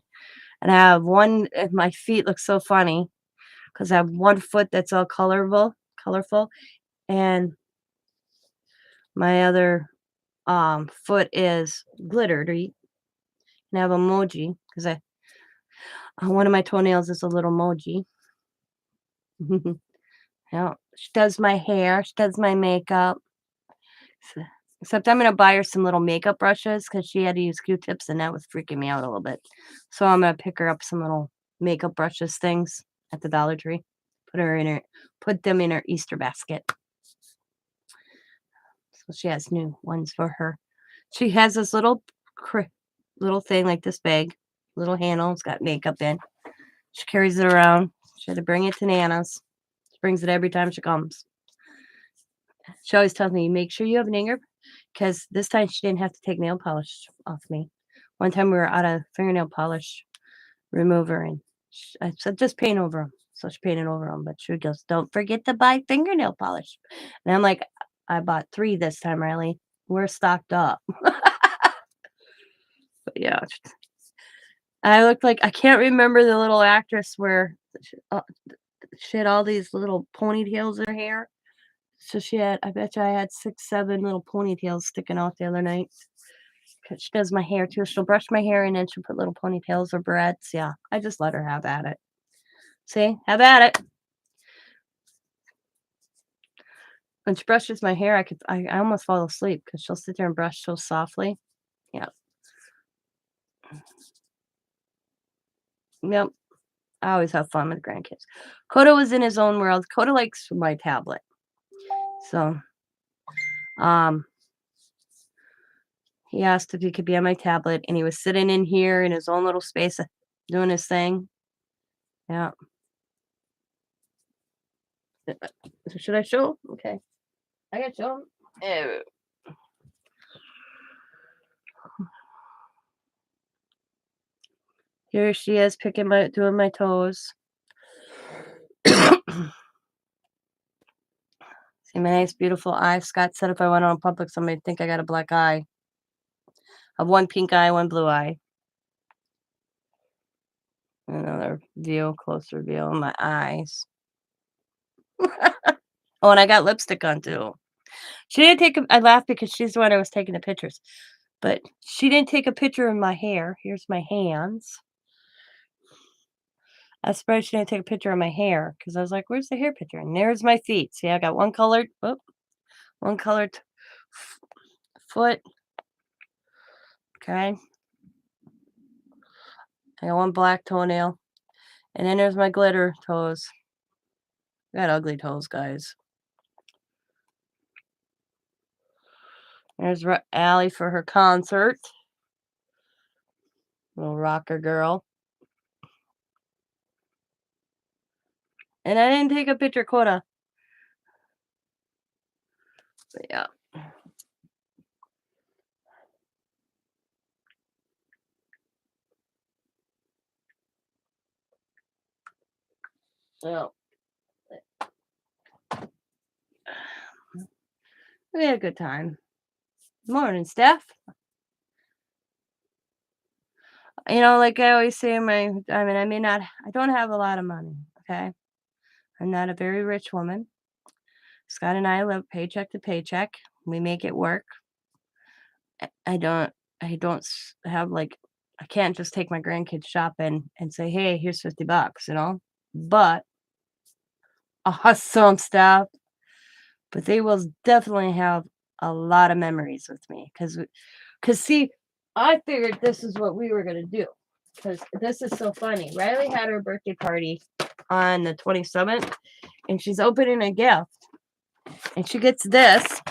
And I have one my feet look so funny because I have one foot that's all colorful, and my other foot is glittered. And I have emoji because I one of my toenails is a little emoji. Yeah, she does my hair, she does my makeup. S Except I'm gonna buy her some little makeup brushes because she had to use Q-tips, and that was freaking me out a little bit. So I'm gonna pick her up some little makeup brushes things at the Dollar Tree. Put them in her Easter basket. So she has new ones for her. She has this little thing like this bag. little handle. It's got makeup in. She carries it around. She had to bring it to Nana's. She brings it every time she comes. She always tells me, make sure you have an Inger, because this time she didn't have to take nail polish off me. One time we were out of fingernail polish remover, and I said, just paint over them. So she painted over them, but she goes, don't forget to buy fingernail polish. And I'm like, I bought 3 this time, Riley. We're stocked up. But yeah, I looked like, I can't remember the little actress where she had all these little ponytails in her hair. So I bet you I had 6, 7 little ponytails sticking out the other night. 'Cause she does my hair too. She'll brush my hair and then she'll put little ponytails or barrettes. Yeah, I just let her have at it. See, have at it. When she brushes my hair, I almost fall asleep because she'll sit there and brush so softly. Yeah. Yep. I always have fun with grandkids. Coda was in his own world. Coda likes my tablet. So, um, he asked if he could be on my tablet, and he was sitting in here in his own little space, doing his thing. Yeah. Should I show? Okay. I can show him. Oh. Here she is doing my toes. See my nice, beautiful eye. Scott said if I went out in public, somebody'd think I got a black eye. I have one pink eye, one blue eye. Another view, closer view of my eyes. Oh, and I got lipstick on too. She didn't take I laughed because she's the one I was taking the pictures. But she didn't take a picture of my hair. Here's my hands. I was surprised she didn't take a picture of my hair because I was like, where's the hair picture? And there's my feet. See, I got one colored foot. Okay. I got one black toenail. And then there's my glitter toes. I got ugly toes, guys. There's Allie for her concert. Little rocker girl. And I didn't take a picture, Coda. But yeah. So we had a good time. Morning, Steph. Like I always say I don't have a lot of money, okay? I'm not a very rich woman. Scott and I live paycheck to paycheck. We make it work. I don't have I can't just take my grandkids shopping and say, "Hey, here's $50," But awesome stuff. But they will definitely have a lot of memories with me cuz see, I figured this is what we were going to do. Cuz this is so funny. Riley had her birthday party on the 27th and she's opening a gift and she gets this.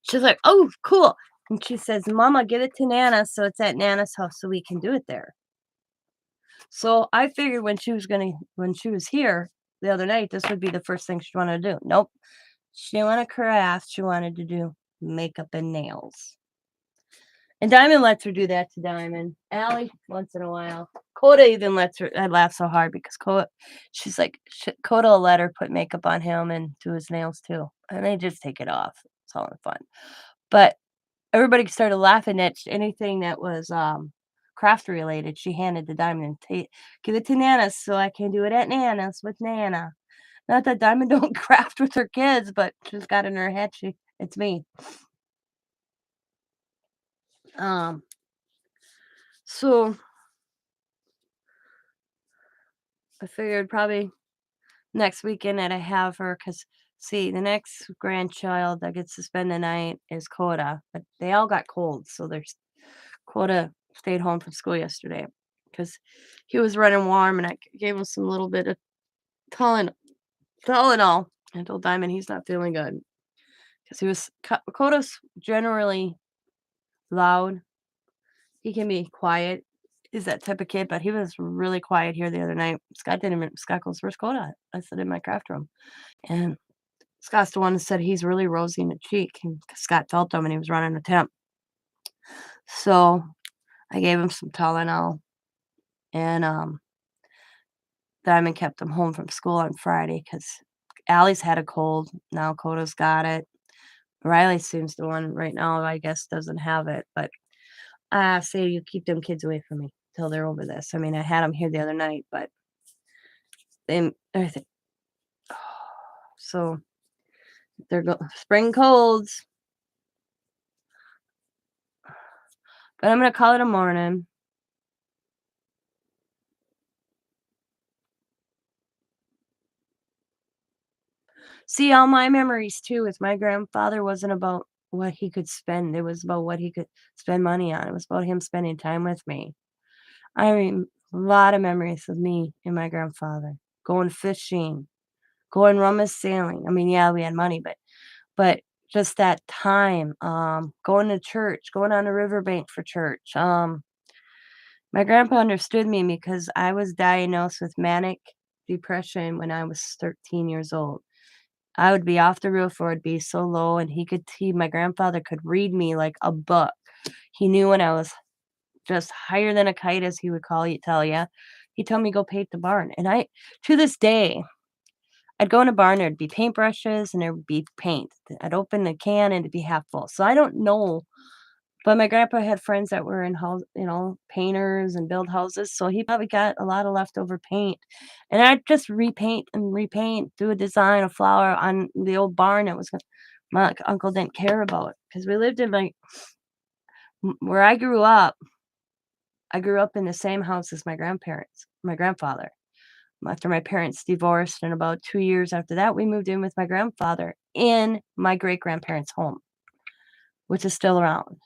She's like, "Oh, cool." And she says, "Mama, give it to Nana so it's at Nana's house so we can do it there." So I figured when she was here the other night, this would be the first thing she wanted to do. Nope. She didn't want to craft. She wanted to do makeup and nails. And Diamond lets her do that to Diamond. Allie, once in a while. Coda even lets her. I laugh so hard because she's like, Coda will let her put makeup on him and do his nails too. And they just take it off. It's all in fun. But everybody started laughing at anything that was craft related. She handed to Diamond and give it to Nana so I can do it at Nana's with Nana. Not that Diamond don't craft with her kids, but she's got in her head it's me. So I figured probably next weekend that I have her because see the next grandchild that gets to spend the night is Coda, but they all got colds, so there's Coda stayed home from school yesterday because he was running warm and I gave him some little bit of Tylenol. I told Diamond he's not feeling good because Coda's generally loud. He can be quiet He's that type of kid, but he was really quiet here the other night. Scott goes, "Where's Koda?" I said, "In my craft room." And Scott's the one that said he's really rosy in the cheek, and Scott felt him and he was running a temp. So I gave him some Tylenol, and Diamond kept him home from school on Friday because Allie's had a cold. Now Koda's got it. Riley seems the one right now, I guess, doesn't have it. But I say you keep them kids away from me till they're over this. I mean, I had them here the other night, but I think so. They're spring colds, but I'm gonna call it a morning. See, all my memories too with my grandfather wasn't about what he could spend. It was about what he could spend money on. It was about him spending time with me. I mean, a lot of memories of me and my grandfather going fishing, going rummus sailing. I mean, yeah, we had money, but just that time, going to church, going on the riverbank for church. My grandpa understood me because I was diagnosed with manic depression when I was 13 years old. I would be off the roof or I'd be so low, and my grandfather could read me like a book. He knew when I was just higher than a kite, as he would tell you. He told me go paint the barn. And to this day, I'd go in a barn, there'd be paintbrushes and there would be paint. I'd open the can and it'd be half full. So I don't know, but my grandpa had friends that were in house, painters and build houses. So he probably got a lot of leftover paint. And I'd just repaint and repaint, do a design, a flower on the old barn that my uncle didn't care about because we lived in where I grew up in the same house as my grandfather. After my parents divorced, and about 2 years after that, we moved in with my grandfather in my great-grandparents' home, which is still around.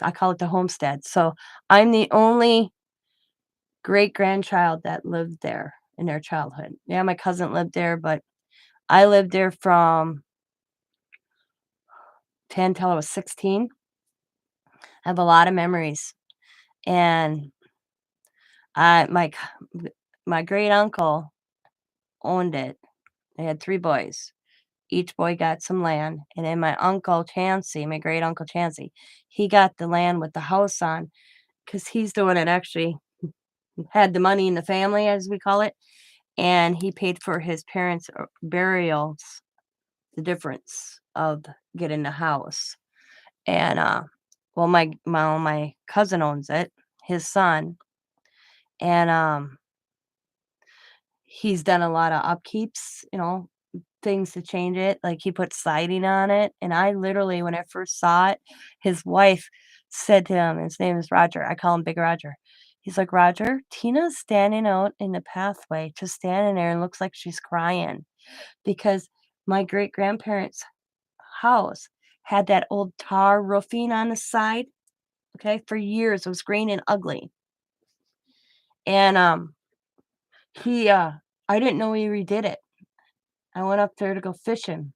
I call it the homestead. So, I'm the only great-grandchild that lived there in their childhood. Yeah, my cousin lived there, but I lived there from 10 till I was 16. I have a lot of memories, and I my c my great uncle owned it. They had 3 boys. Each boy got some land, and then my uncle Chansey, my great uncle Chansey, he got the land with the house on, because he's the one that actually had the money in the family, as we call it, and he paid for his parents' burials, the difference of getting the house. And, well, my cousin owns it, his son, and, he's done a lot of upkeeps, things to change it, like, he put siding on it, and I literally, when I first saw it, his wife said to him, his name is Roger, I call him Big Roger. He's like, "Roger, Tina's standing out in the pathway, just standing there and looks like she's crying," because my great-grandparents' house had that old tar roofing on the side, okay, for years, it was green and ugly, and, he, I didn't know he redid it. I went up there to go fishing,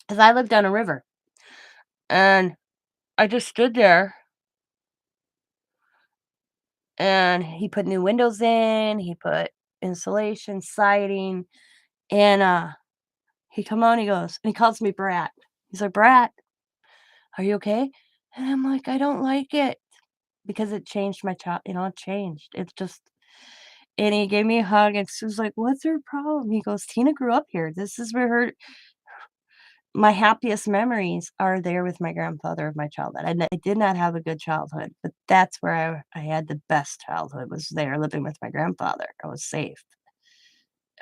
cause I lived on a river, and I just stood there, and he put new windows in, he put insulation, siding, and, he come on, he goes and he calls me Brat. He's like, "Brat, are you okay?" And I'm like, "I don't like it," because it changed it changed. It's just and he gave me a hug, and Sue's like, "What's her problem?" He goes, "Tina grew up here. This is where my happiest memories are there with my grandfather of my childhood. I did not have a good childhood, but that's where I had the best childhood was there living with my grandfather. I was safe.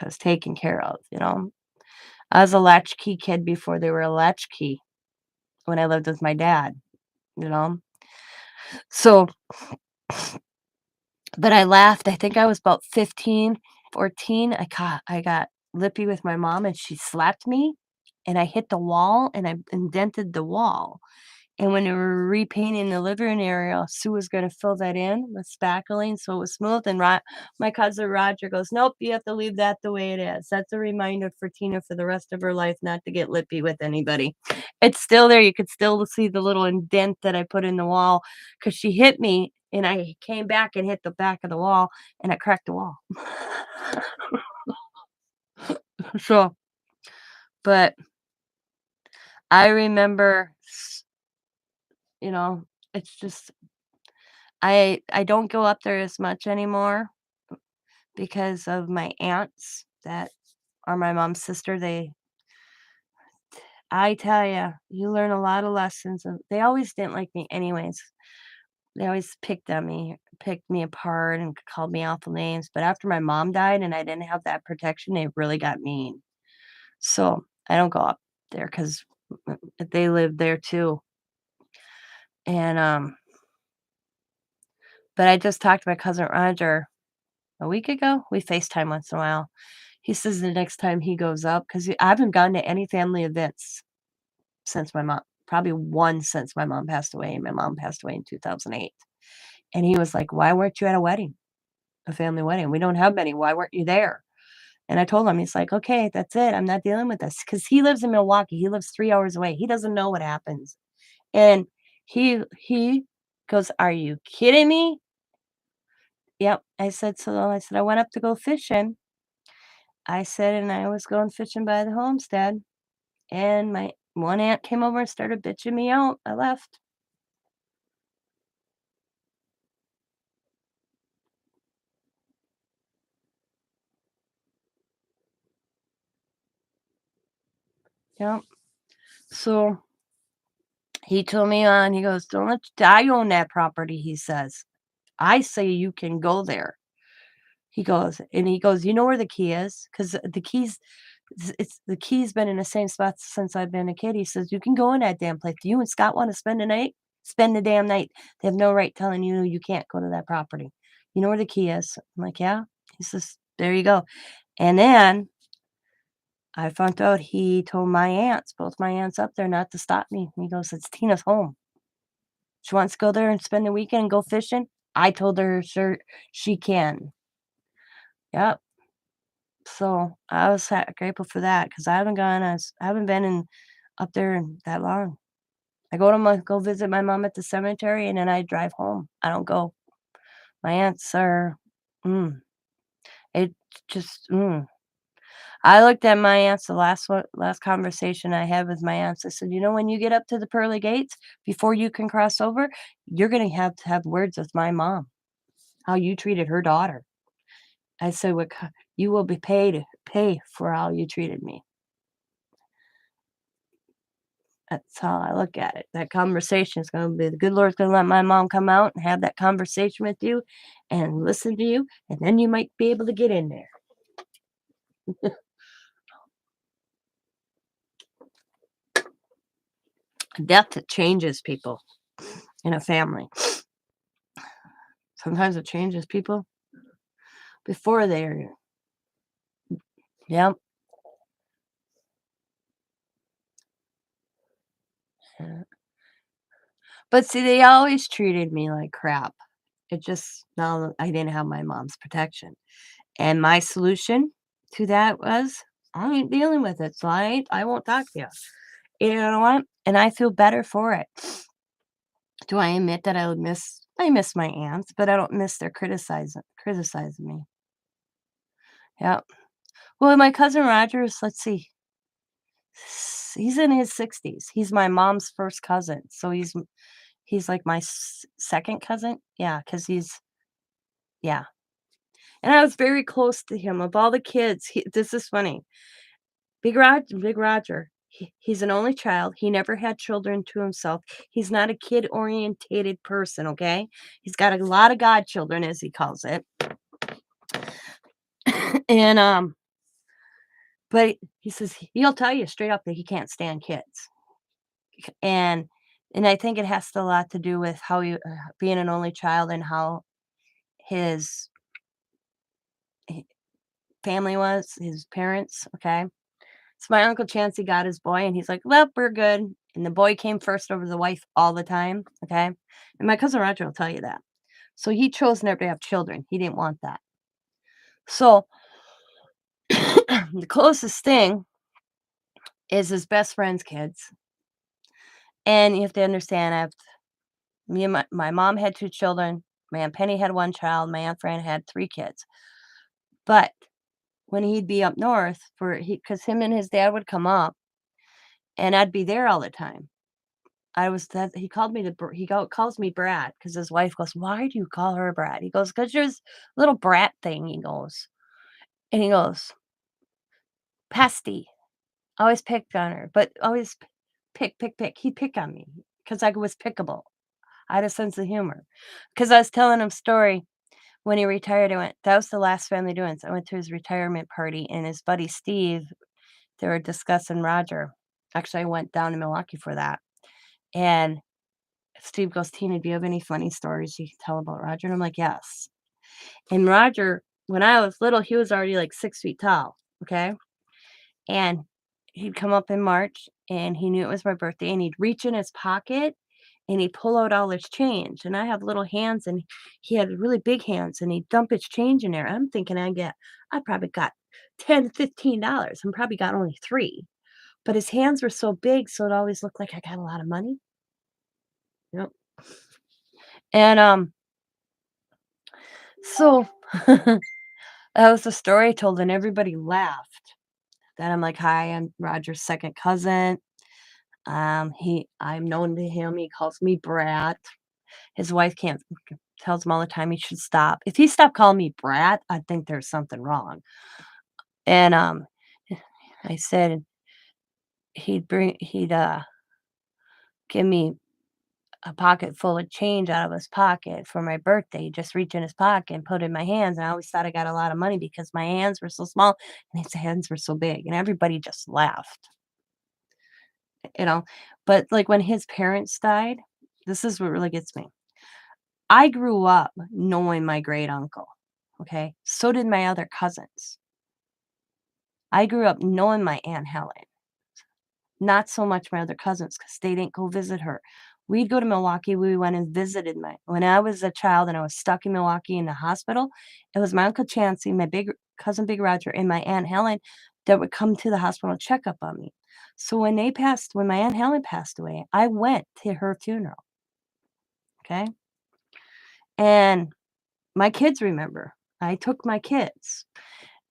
I was taken care of. I was a latchkey kid before they were a latchkey when I lived with my dad, you know? So, but I laughed. I think I was about 15, 14. I got lippy with my mom and she slapped me and I hit the wall and I indented the wall. And when they were repainting the living area, Sue was gonna fill that in with spackling so it was smooth, and my cousin Roger goes, "Nope, you have to leave that the way it is. That's a reminder for Tina for the rest of her life not to get lippy with anybody." It's still there, you could still see the little indent that I put in the wall because she hit me and I came back and hit the back of the wall, and I cracked the wall. So, but I remember, you know, it's just I don't go up there as much anymore because of my aunts that are my mom's sister. I tell you learn a lot of lessons, and they always didn't like me anyways. They always picked me apart and called me awful names, but after my mom died and I didn't have that protection, they really got mean. So, I don't go up there 'cause they live there too, and, but I just talked to my cousin Roger a week ago. We FaceTime once in a while. He says the next time he goes up 'cause I haven't gone to any family events since my mom probably one since my mom passed away, and my mom passed away in 2008, and he was like, "Why weren't you at a wedding? A family wedding? We don't have many. Why weren't you there?" And I told him, he's like, "Okay, that's it. I'm not dealing with this," because he lives in Milwaukee. He lives 3 hours away. He doesn't know what happens. And he goes, "Are you kidding me?" Yep. I said, "I went up to go fishing." I said, "And I was going fishing by the homestead, and my one aunt came over and started bitching me out. I left." Yep. So he told me on, he goes, "Don't let I own that property," he says. "I say you can go there." He goes, "You know where the key is? Because the key's it's the key's been in the same spot since I've been a kid." He says, "You can go in that damn place. Do you and Scott wanna spend the night? Spend the damn night. They have no right telling you you can't go to that property. You know where the key is?" I'm like, "Yeah." He says, "There you go." And then I found out he told my aunts, both my aunts up there, not to stop me. He goes, "It's Tina's home. She wants to go there and spend the weekend and go fishing." I told her, "Sure, she can." Yep. So, I was grateful for that because I haven't been in up there in that long. I go visit my mom at the cemetery, and then I drive home. I don't go. My aunts are mm, it just I looked at my aunts the last conversation I had with my aunts. I said, "You know, when you get up to the pearly gates, before you can cross over, you're gonna have to have words with my mom, how you treated her daughter." I said, "What ki you will be pay for how you treated me." That's how I look at it. That conversation is gonna be the good Lord's gonna let my mom come out and have that conversation with you and listen to you, and then you might be able to get in there. Death changes people in a family. Sometimes it changes people before they're yep. Yeah. But see, they always treated me like crap. It just now I didn't have my mom's protection. And my solution to that was, I ain't dealing with it, so I won't talk to you. You know what? And I feel better for it. Do I admit that I miss my aunts, but I don't miss their criticizing me. Yeah. Well, my cousin Rogers, let's see, he's in his 60s. He's my mom's first cousin, so he's like my second cousin. Yeah, because yeah. And I was very close to him. Of all the kids, this is funny. Big Roger, he's an only child. He never had children to himself. He's not a kid-orientated person, okay? He's got a lot of godchildren, as he calls it. And, but he says he'll tell you straight up that he can't stand kids. And I think it has a lot to do with how being an only child and how his h family was, his parents, okay? So my Uncle Chancey got his boy, and he's like, "Well, we're good." And the boy came first over the wife all the time, okay? And my cousin Roger will tell you that. So he chose never to have children. He didn't want that. So the closest thing is his best friend's kids. And you have to understand, I have me and my mom had 2 children. My Aunt Penny had 1 child, my Aunt Fran had 3 kids. But when he'd be up north for because him and his dad would come up, and I'd be there all the time. I was that he called me calls me brat because his wife goes, "Why do you call her a brat?" He goes, "'Cause you're this little brat thing," he goes. And he goes, "Pesty." Always picked on her, but always pick. He'd pick on me because I was pickable. I had a sense of humor. Because I was telling him a story when he retired, I went that was the last family doings. I went to his retirement party, and his buddy Steve, they were discussing Roger. Actually, I went down to Milwaukee for that, and Steve goes, "Tina, do you have any funny stories you can tell about Roger?" And I'm like, "Yes." And Roger, when I was little, he was already like 6 feet tall, okay? And he'd come up in March, and he knew it was my birthday, and he'd reach in his pocket, and he'd pull out all his change, and I have little hands, and he had really big hands, and he'd dump his change in there. I'm thinking I probably got 10 to $15. I'm probably got only 3, but his hands were so big, so it always looked like I got a lot of money. Yep. And, so that was the story I told, and everybody laughed. Then I'm like, "Hi, I'm Roger's second cousin. I'm known to him. He calls me Brat. His wife can't tells him all the time he should stop. If he stopped calling me Brat, I think there's something wrong." And I said he'd give me a pocket full of change out of his pocket for my birthday. He'd just reach in his pocket and put it in my hands. And I always thought I got a lot of money because my hands were so small and his hands were so big. And everybody just laughed, you know. But like when his parents died, this is what really gets me. I grew up knowing my great uncle, okay? So did my other cousins. I grew up knowing my Aunt Helen, not so much my other cousins because they didn't go visit her. We'd go to Milwaukee, we went and visited my when I was a child and I was stuck in Milwaukee in the hospital, it was my Uncle Chancey, my big cousin Big Roger, and my Aunt Helen that would come to the hospital and check up on me. So when my Aunt Helen passed away, I went to her funeral, okay? And my kids remember. I took my kids.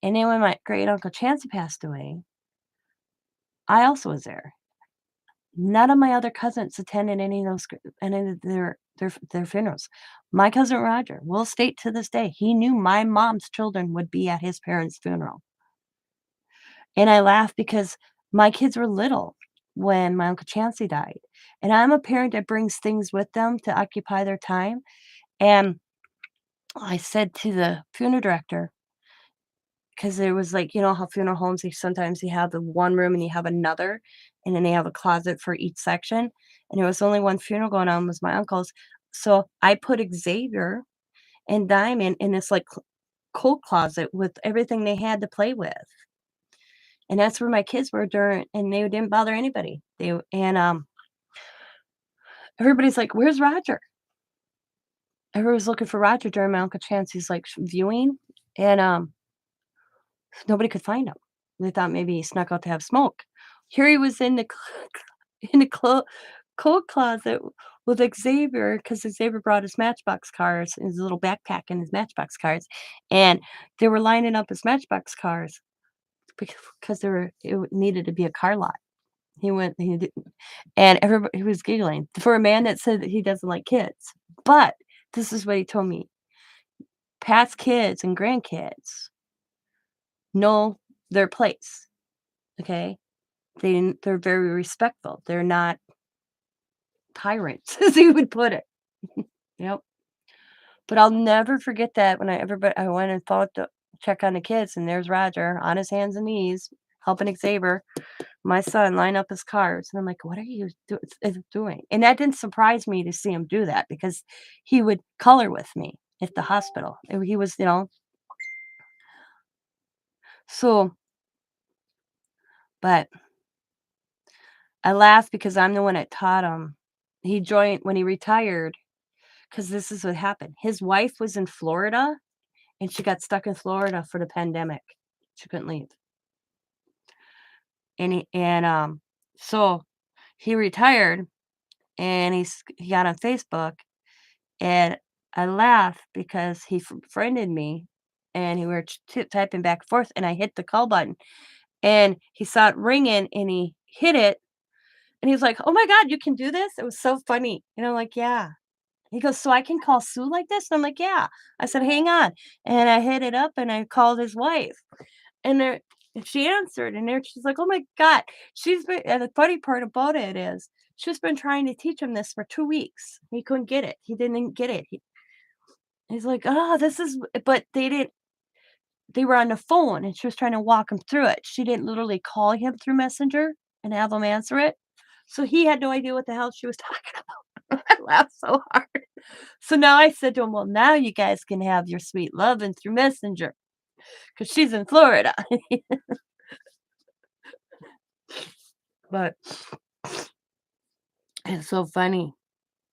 And then when my great uncle Chancey passed away, I also was there. None of my other cousins attended any of their funerals. My cousin Roger will state to this day, he knew my mom's children would be at his parents' funeral. And I laugh because my kids were little when my uncle Chancey died. And I'm a parent that brings things with them to occupy their time. And I said to the funeral director, because there was, like, you know how funeral homes, they have the one room and you have another, and then they have a closet for each section, and there was only one funeral going on, was my uncle's. So, I put Xavier and Diamond in this, like, coat closet with everything they had to play with, and that's where my kids were during and they didn't bother anybody. Everybody's like, "Where's Roger?" Everybody's looking for Roger during my Uncle Chancey's, like, viewing, and, nobody could find him. They thought maybe he snuck out to have smoke. Here he was in the in the coat closet with Xavier because Xavier brought his Matchbox cars, his little backpack and his Matchbox cars, and they were lining up his Matchbox cars because needed to be a car lot. He did and everybody he was giggling for a man that said that he doesn't like kids. But this is what he told me, Pat's kids and grandkids know their place, okay? They're very respectful. They're not tyrants, as he would put it. Yep. But I'll never forget that when I went and thought to check on the kids, and there's Roger on his hands and knees helping Xavier, my son, line up his cars, and I'm like, "What are you doing?" And that didn't surprise me to see him do that because he would color with me at the hospital. He was, so but I laugh because I'm the one that taught him. He joined when he retired. 'Cause this is what happened. His wife was in Florida, and she got stuck in Florida for the pandemic. She couldn't leave. So he retired, and he got on Facebook, and I laughed because he friended me, and we were typing back and forth, and I hit the call button, and he saw it ringing, and he hit it, and he was like, "Oh my god, you can do this?" It was so funny, and I'm like, "Yeah." He goes, "So I can call Sue like this?" And I'm like, "Yeah." I said, "Hang on." And I hit it up and I called his wife. And there and she answered and there she's like, "Oh my god." She's been and the funny part about it is she's been trying to teach him this for 2 weeks. He couldn't get it. He didn't get it. He's like, "Oh, this is," but they were on the phone and she was trying to walk him through it. She didn't literally call him through Messenger and have him answer it. So he had no idea what the hell she was talking about. I laughed so hard. So now I said to him, "Well, now you guys can have your sweet loving through Messenger because she's in Florida." But it's so funny.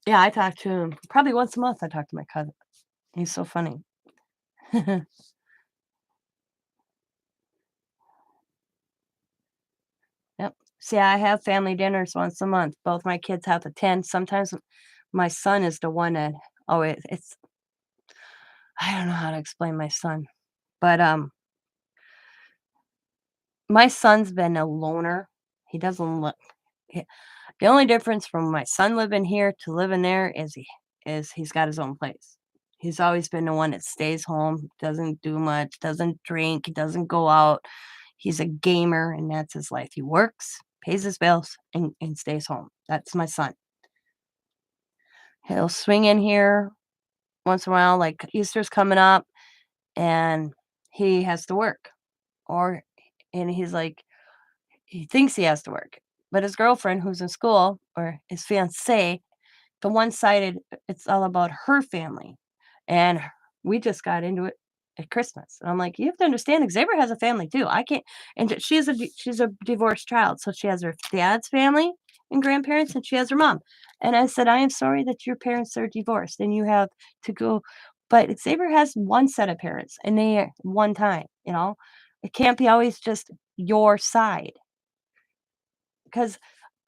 Yeah, I talk to him probably once a month. I talk to my cousin. He's so funny. Yep. See, I have family dinners once a month. Both my kids have to attend. Sometimes my son is the one that, oh, it's I don't know how to explain my son, but my son's been a loner. He doesn't look. The only difference from my son living here to living there is he's got his own place. He's always been the one that stays home, doesn't do much, doesn't drink, he doesn't go out. He's a gamer and that's his life. He works, pays his bills, and stays home. That's my son. He'll swing in here once in a while, like Easter's coming up, and he has to work. Or and he's like, he thinks he has to work. But his girlfriend who's in school or his fiance, the one-sided it's all about her family, and we just got into it at Christmas, and I'm like, "You have to understand, Xavier has a family too, I can't." And she's a divorced child, so she has her dad's family and grandparents, and she has her mom, and I said, "I am sorry that your parents are divorced and you have to go," but Xavier has one set of parents, and they are one time, you know? It can't be always just your side, 'cause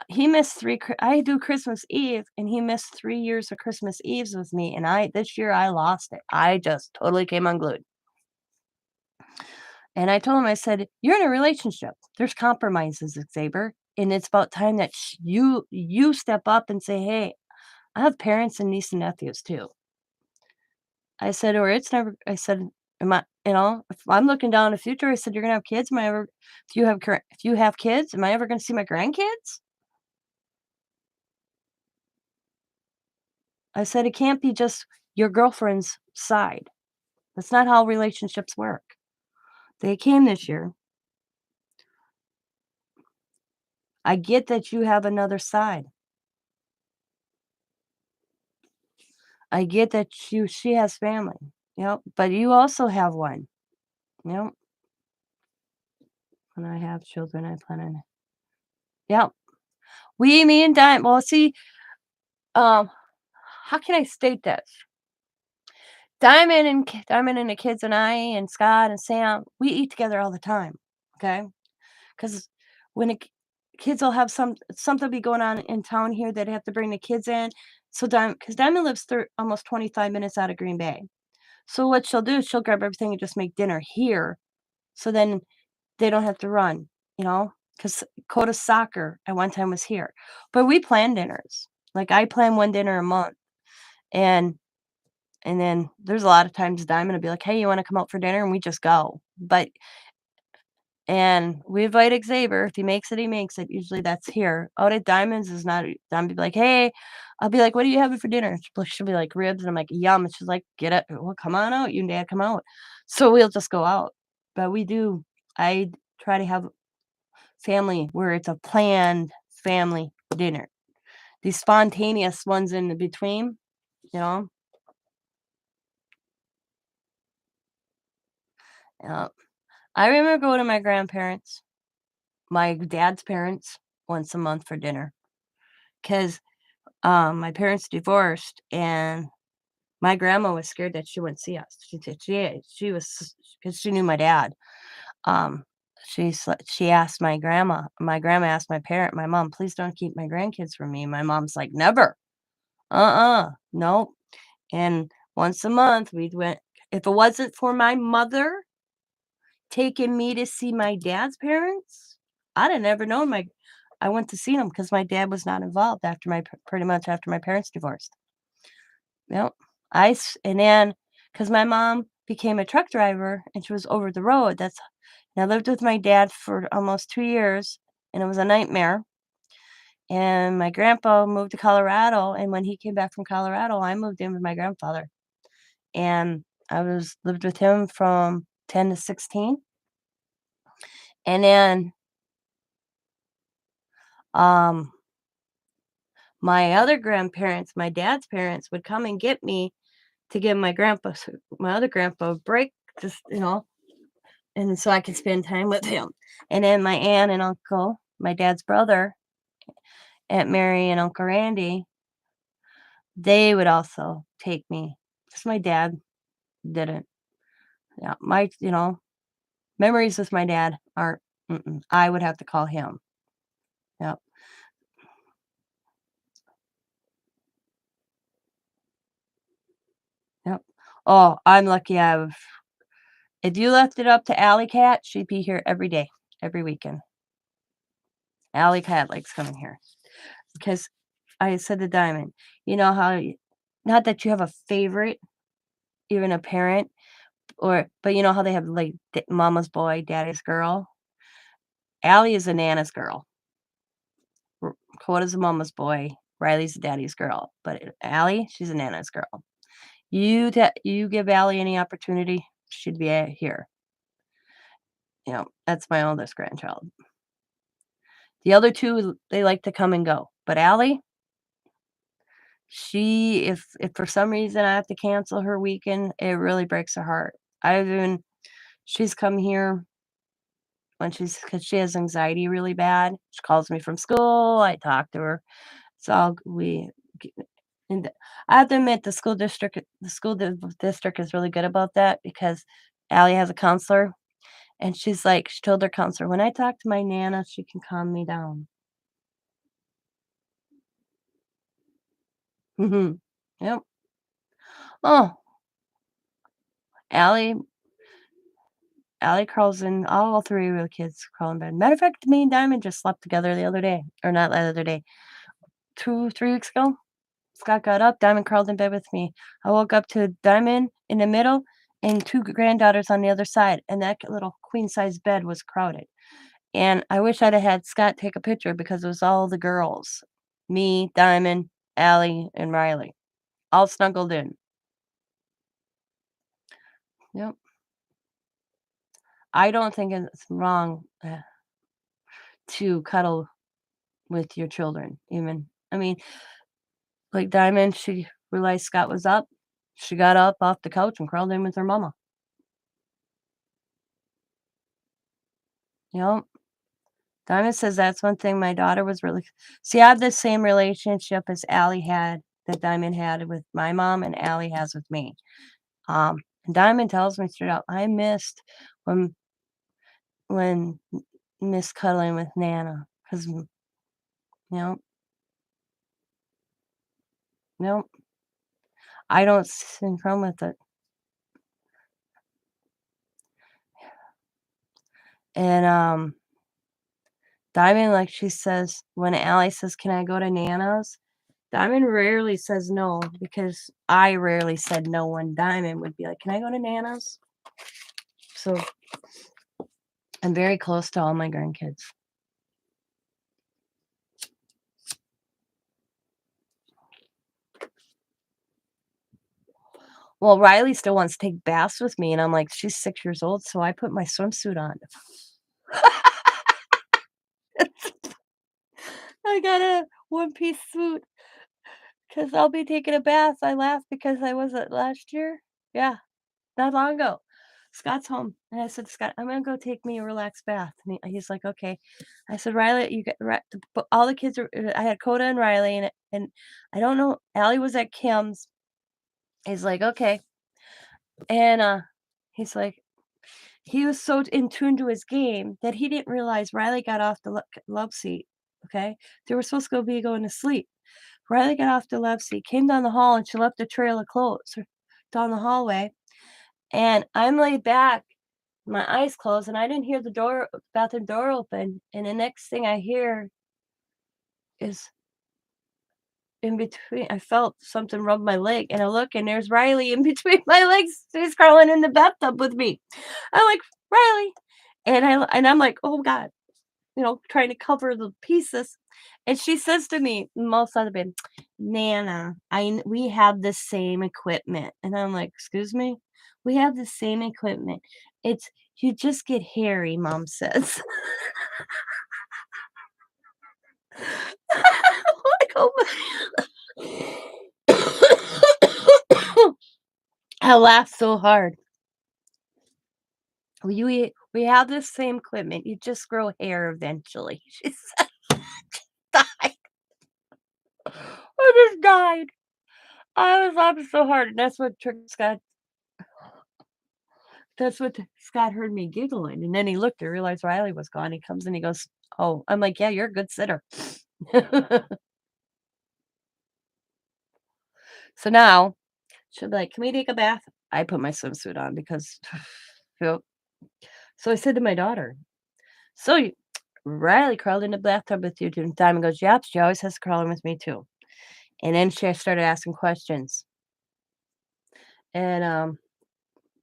he missed 3 I do Christmas Eve, and he missed 3 years of Christmas Eves with me, and I this year, I lost it. I just totally came unglued. And I told him, I said, "You're in a relationship. There's compromises, Xavier, and it's about time that you step up and say, 'Hey, I have parents and niece and nephews too.'" I said, "Or it's never," I said, "Am I, you know, if I'm looking down the future," I said, "You're gonna have kids. Am I ever if you have kids, am I ever gonna see my grandkids?" I said, "It can't be just your girlfriend's side. That's not how relationships work." They came this year. I get that you have another side. I get that she has family, you know, but you also have one, you know. When I have children, I plan on, yep. We, me, and Dime. Well, see, um, how can I state this? Diamond and the kids and I and Scott and Sam, we eat together all the time. Okay, because when kids will have something be going on in town here that have to bring the kids in. So because Diamond lives almost 25 minutes out of Green Bay. So what she'll do is she'll grab everything and just make dinner here. So then they don't have to run, you know, because Coda's soccer at one time was here. But we plan dinners. Like I plan one dinner a month. And and then there's a lot of times Diamond will be like, "Hey, you want to come out for dinner?" And we just go. But and we invite Xavier. If he makes it, he makes it. Usually that's here. Out at Diamonds is not. Diamond be like, "Hey," I'll be like, "What are you having for dinner?" She'll be like, "Ribs," and I'm like, "Yum." And she's like, "Get it. Well, come on out. You and Dad come out." So we'll just go out. But we do. I try to have family where it's a planned family dinner. These spontaneous ones in the between, you know. Uh, I remember going to my grandparents, my dad's parents, once a month for dinner. 'Cause, my parents divorced, and my grandma was scared that she wouldn't see us. She was, because she knew my dad. Um, she asked my grandma asked my mom, "Please don't keep my grandkids from me." My mom's like, "Never. Uh-uh, nope." And once a month, we went. If it wasn't for my mother taking me to see my dad's parents, I'd have never known I went to see them because my dad was not involved after pretty much after my parents divorced. Yep. And then, because my mom became a truck driver and she was over the road, and I lived with my dad for almost 2 years, and it was a nightmare, and my grandpa moved to Colorado, and when he came back from Colorado, I moved in with my grandfather, and I lived with him from 10 to 16, and then, um, my other grandparents, my dad's parents, would come and get me to give my other grandpa a break, just, and so I could spend time with him. And then my aunt and uncle, my dad's brother, Aunt Mary and Uncle Randy, they would also take me. Just my dad didn't. Yeah, memories with my dad aren't. I would have to call him. Yep, yep. Oh, I'm lucky. If you left it up to Alley Cat, she'd be here every day, every weekend. Alley Cat likes coming here because I said to Diamond, you know how, not that you have a favorite, even a parent, but you know how they have like mama's boy, daddy's girl. Allie is a nana's girl. Coda's a mama's boy. Riley's a daddy's girl. But Allie, she's a nana's girl. You give Allie any opportunity, she'd be here. That's my oldest grandchild. The other two, they like to come and go. But Allie, if for some reason I have to cancel her weekend, it really breaks her heart. She's come here because she has anxiety really bad. She calls me from school. I talk to her. So g- and I have to admit the school district is really good about that because Allie has a counselor, and she told her counselor, "When I talk to my nana, she can calm me down." Mhm. Yep. Oh, Allie Allie crawls in, all 3 of the kids crawl in bed. Matter of fact, me and Diamond just slept together the other day, or not the other day, 2, 3 weeks ago. Scott got up, Diamond crawled in bed with me. I woke up to Diamond in the middle and 2 granddaughters on the other side, and that little queen size bed was crowded. And I wish I'd have had Scott take a picture because it was all the girls. Me, Diamond, Allie, and Riley, all snuggled in. Yep. I don't think it's wrong, to cuddle with your children, even. I mean, like Diamond, she realized Scott was up. She got up off the couch and crawled in with her mama. Yep. Diamond says that's one thing my daughter was really. See, I have the same relationship as Allie had, that Diamond had with my mom and Allie has with me. And Diamond tells me straight out, I missed when Miss cuddling with Nana, because know, no, I don't synchrone with it. And Diamond, like she says, when Allie says, "Can I go to Nana's?" Diamond rarely says no because I rarely said no when Diamond would be like, "Can I go to Nana's?" So I'm very close to all my grandkids. Well, Riley still wants to take baths with me, and I'm like, she's 6 years old, so I put my swimsuit on. I got a one-piece suit because I'll be taking a bath. I laugh because I was it last year. Yeah, not long ago. Scott's home, and I said, "Scott, I'm gonna go take me a relaxed bath." And he's like, "Okay." I said, "Riley, you get all the kids are." I had Coda and Riley, and I don't know. Allie was at Kim's. He's like, "Okay," and he's like, he was so in tune to his game that he didn't realize Riley got off the love seat. Okay, they were supposed to be going to sleep. Riley got off the love seat, came down the hall, and she left a trail of clothes. down the hallway, and I'm laid back, my eyes closed, and I didn't hear the bathroom door open, and the next thing I hear is in between I felt something rub my leg, and I look, and there's Riley in between my legs. He's crawling in the bathtub with me. I'm like, "Riley," and I'm like, "Oh god," trying to cover the pieces. And she says to me, most of the bed, "Nana, we have the same equipment." And I'm like, "Excuse me? We have the same equipment. It's you just get hairy," mom says. Like, oh my I laughed so hard. We have the same equipment. You just grow hair eventually. She said, died. I just died. I was laughing so hard, and that's what Scott heard me giggling, and then he looked and realized Riley was gone. He comes and he goes, "Oh," I'm like, "Yeah, you're a good sitter." So now she'll be like, "Can we take a bath?" I put my swimsuit on because, yep. So I said to my daughter, "So Riley crawled in the bathtub with you during time?" And goes, "Yep, she always has to crawl in with me too." And then she started asking questions. And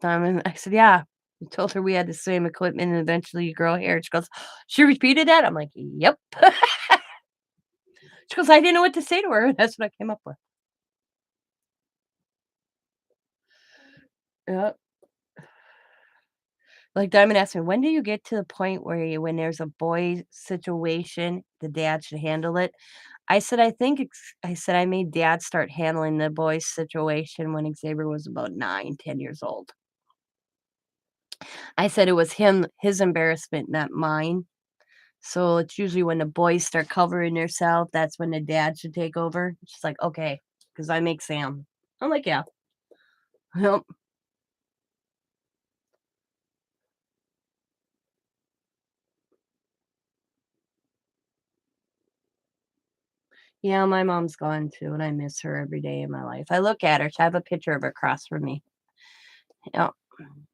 I said, "Yeah." I told her we had the same equipment and eventually you grow hair. She goes, "She repeated that?" I'm like, "Yep." She goes, "I didn't know what to say to her." That's what I came up with. Yep. Like Diamond asked me, "When do you get to the point where when there's a boy situation, the dad should handle it?" I said, I said, "I made dad start handling the boys situation when Xavier was about 9, 10 years old." I said, "It was his embarrassment, not mine. So it's usually when the boys start covering themselves, that's when the dad should take over." She's like, "Okay, because I make Sam." I'm like, "Yeah." Yep. Yeah, my mom's gone too, and I miss her every day in my life. I look at her. I have a picture of her across from me. Yeah,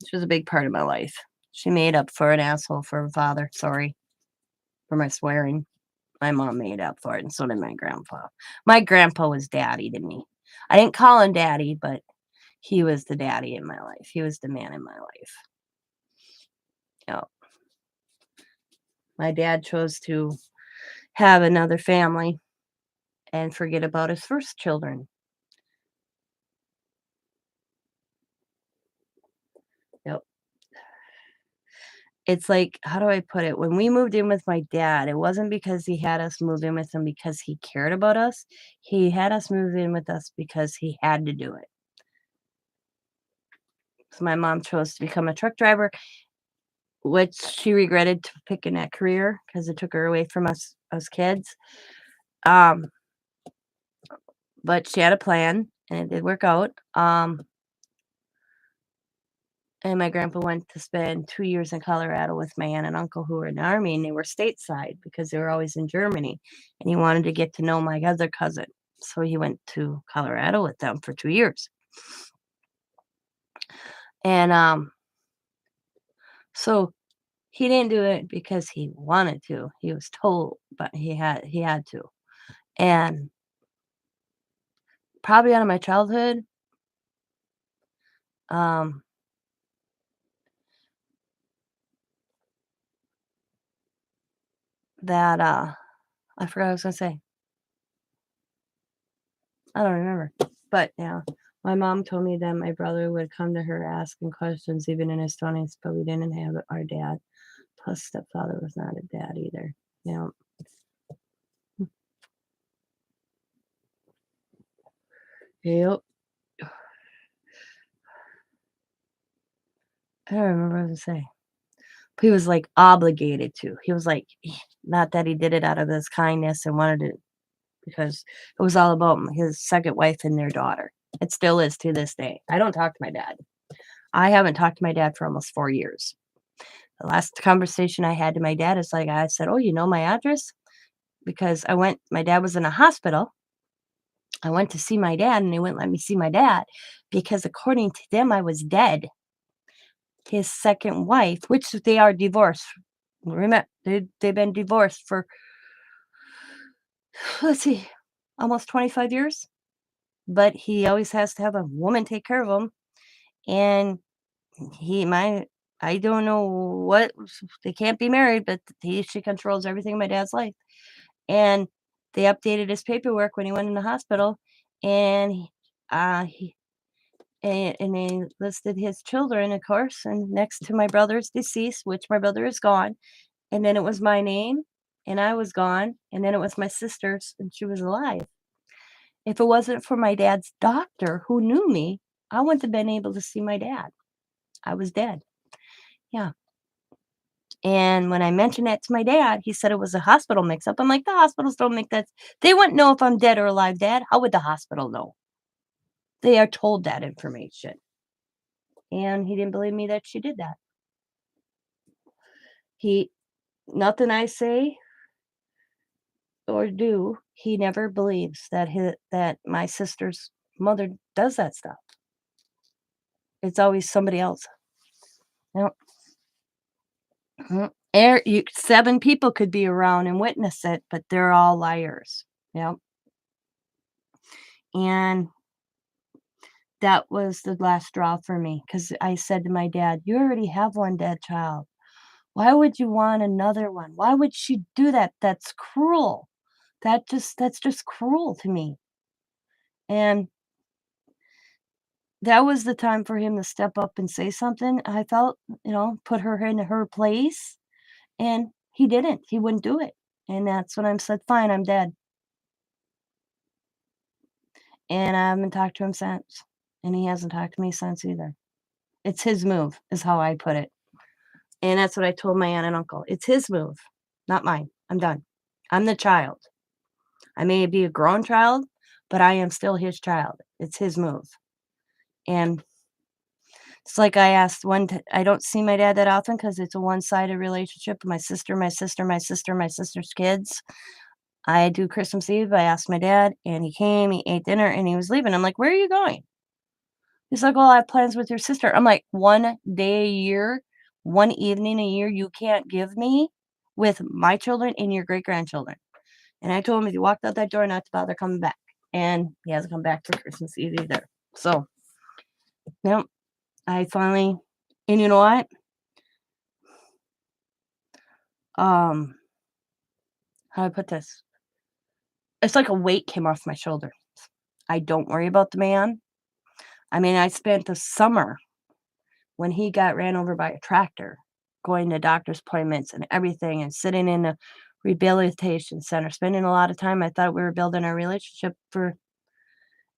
she was a big part of my life. She made up for an asshole for her father. Sorry for my swearing. My mom made up for it, and so did my grandpa. My grandpa was daddy to me. I didn't call him daddy, but he was the daddy in my life. He was the man in my life. Yeah. My dad chose to have another family and forget about his first children. Yep. It's like, how do I put it? When we moved in with my dad, it wasn't because he had us move in with him because he cared about us. He had us move in with us because he had to do it. So my mom chose to become a truck driver, which she regretted to picking that career because it took her away from us kids. Um, but she had a plan and it did work out. And my grandpa went to spend 2 years in Colorado with my aunt and uncle who were in the Army, and they were stateside because they were always in Germany, and he wanted to get to know my other cousin, so he went to Colorado with them for 2 years. And, so he didn't do it because he wanted to, he was told, but he had to. And probably out of my childhood, um, that, I forgot what I was gonna say. I don't remember. But, yeah, my mom told me that my brother would come to her asking questions even in his 20s, but we didn't have our dad. Plus, stepfather was not a dad either. Yeah. Yep. I don't remember what I was gonna say. He was, like, obligated to. He was, like not that he did it out of his kindness and wanted to because it was all about his 2nd wife and their daughter. It still is to this day. I don't talk to my dad. I haven't talked to my dad for almost 4 years. The last conversation I had to my dad is like, I said, "Oh, you know my address?" Because my dad was in a hospital I went to see my dad, and they wouldn't let me see my dad because according to them, I was dead. His second wife, which they are divorced. Remember, they've been divorced for, let's see, almost 25 years, but he always has to have a woman take care of him, and he my I don't know what they can't be married, but she controls everything in my dad's life, and they updated his paperwork when he went in the hospital, and he and they listed his children, of course, and next to my brother's deceased, which my brother is gone, and then it was my name, and I was gone, and then it was my sister's, and she was alive. If it wasn't for my dad's doctor who knew me, I wouldn't have been able to see my dad. I was dead. Yeah. And when I mentioned that to my dad, he said it was a hospital mix up. I'm like, the hospitals don't make that. They wouldn't know if I'm dead or alive, Dad. How would the hospital know? They are told that information. And he didn't believe me that she did that. He, nothing I say or do, he never believes that that my sister's mother does that stuff. It's always somebody else. Yep. Mhm. 7 people could be around and witness it, but they're all liars. Yep. And that was the last straw for me because I said to my dad, "You already have one dead child. Why would you want another one? Why would she do that? That's cruel. That's just cruel to me." And that was the time for him to step up and say something. I felt, put her in her place, and he didn't. He wouldn't do it. And that's when I said, "Fine, I'm dead." And I haven't talked to him since. And he hasn't talked to me since either. It's his move, is how I put it. And that's what I told my aunt and uncle. It's his move, not mine. I'm done. I'm the child. I may be a grown child, but I am still his child. It's his move. And it's like I asked I don't see my dad that often because it's a one-sided relationship. My sister, my sister, my sister, my sister's kids. I do Christmas Eve. I asked my dad, and he came, he ate dinner, and he was leaving. I'm like, "Where are you going?" He's like, "Well, I have plans with your sister." I'm like, "One day a year, one evening a year, you can't give me with my children and your great grandchildren." And I told him if he walked out that door, not to bother coming back. And he hasn't come back for Christmas Eve either. So, yep, I finally, and you know what? Um, how do I put this? It's like a weight came off my shoulder. I don't worry about the man. I mean, I spent the summer when he got ran over by a tractor, going to doctor's appointments and everything, and sitting in a rehabilitation center, spending a lot of time. I thought we were building our relationship for,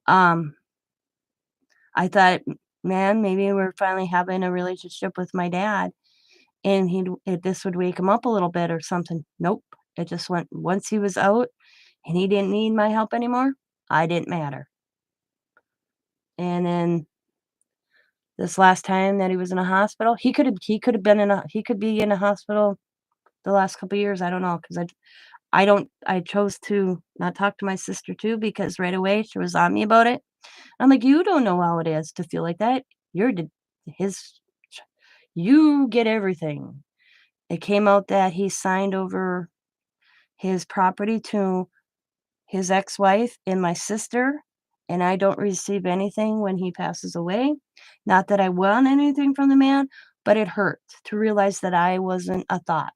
um, I thought, man, maybe we're finally having a relationship with my dad, and this would wake him up a little bit or something. Nope. It just went once he was out and he didn't need my help anymore, I didn't matter. And then this last time that he was in a hospital, he could be in a hospital the last couple years. I don't know because I chose to not talk to my sister too because right away she was on me about it. I'm like, "You don't know how it is to feel like that. You're his ch you get everything." It came out that he signed over his property to his ex-wife and my sister, and I don't receive anything when he passes away. Not that I want anything from the man, but it hurt to realize that I wasn't a thought.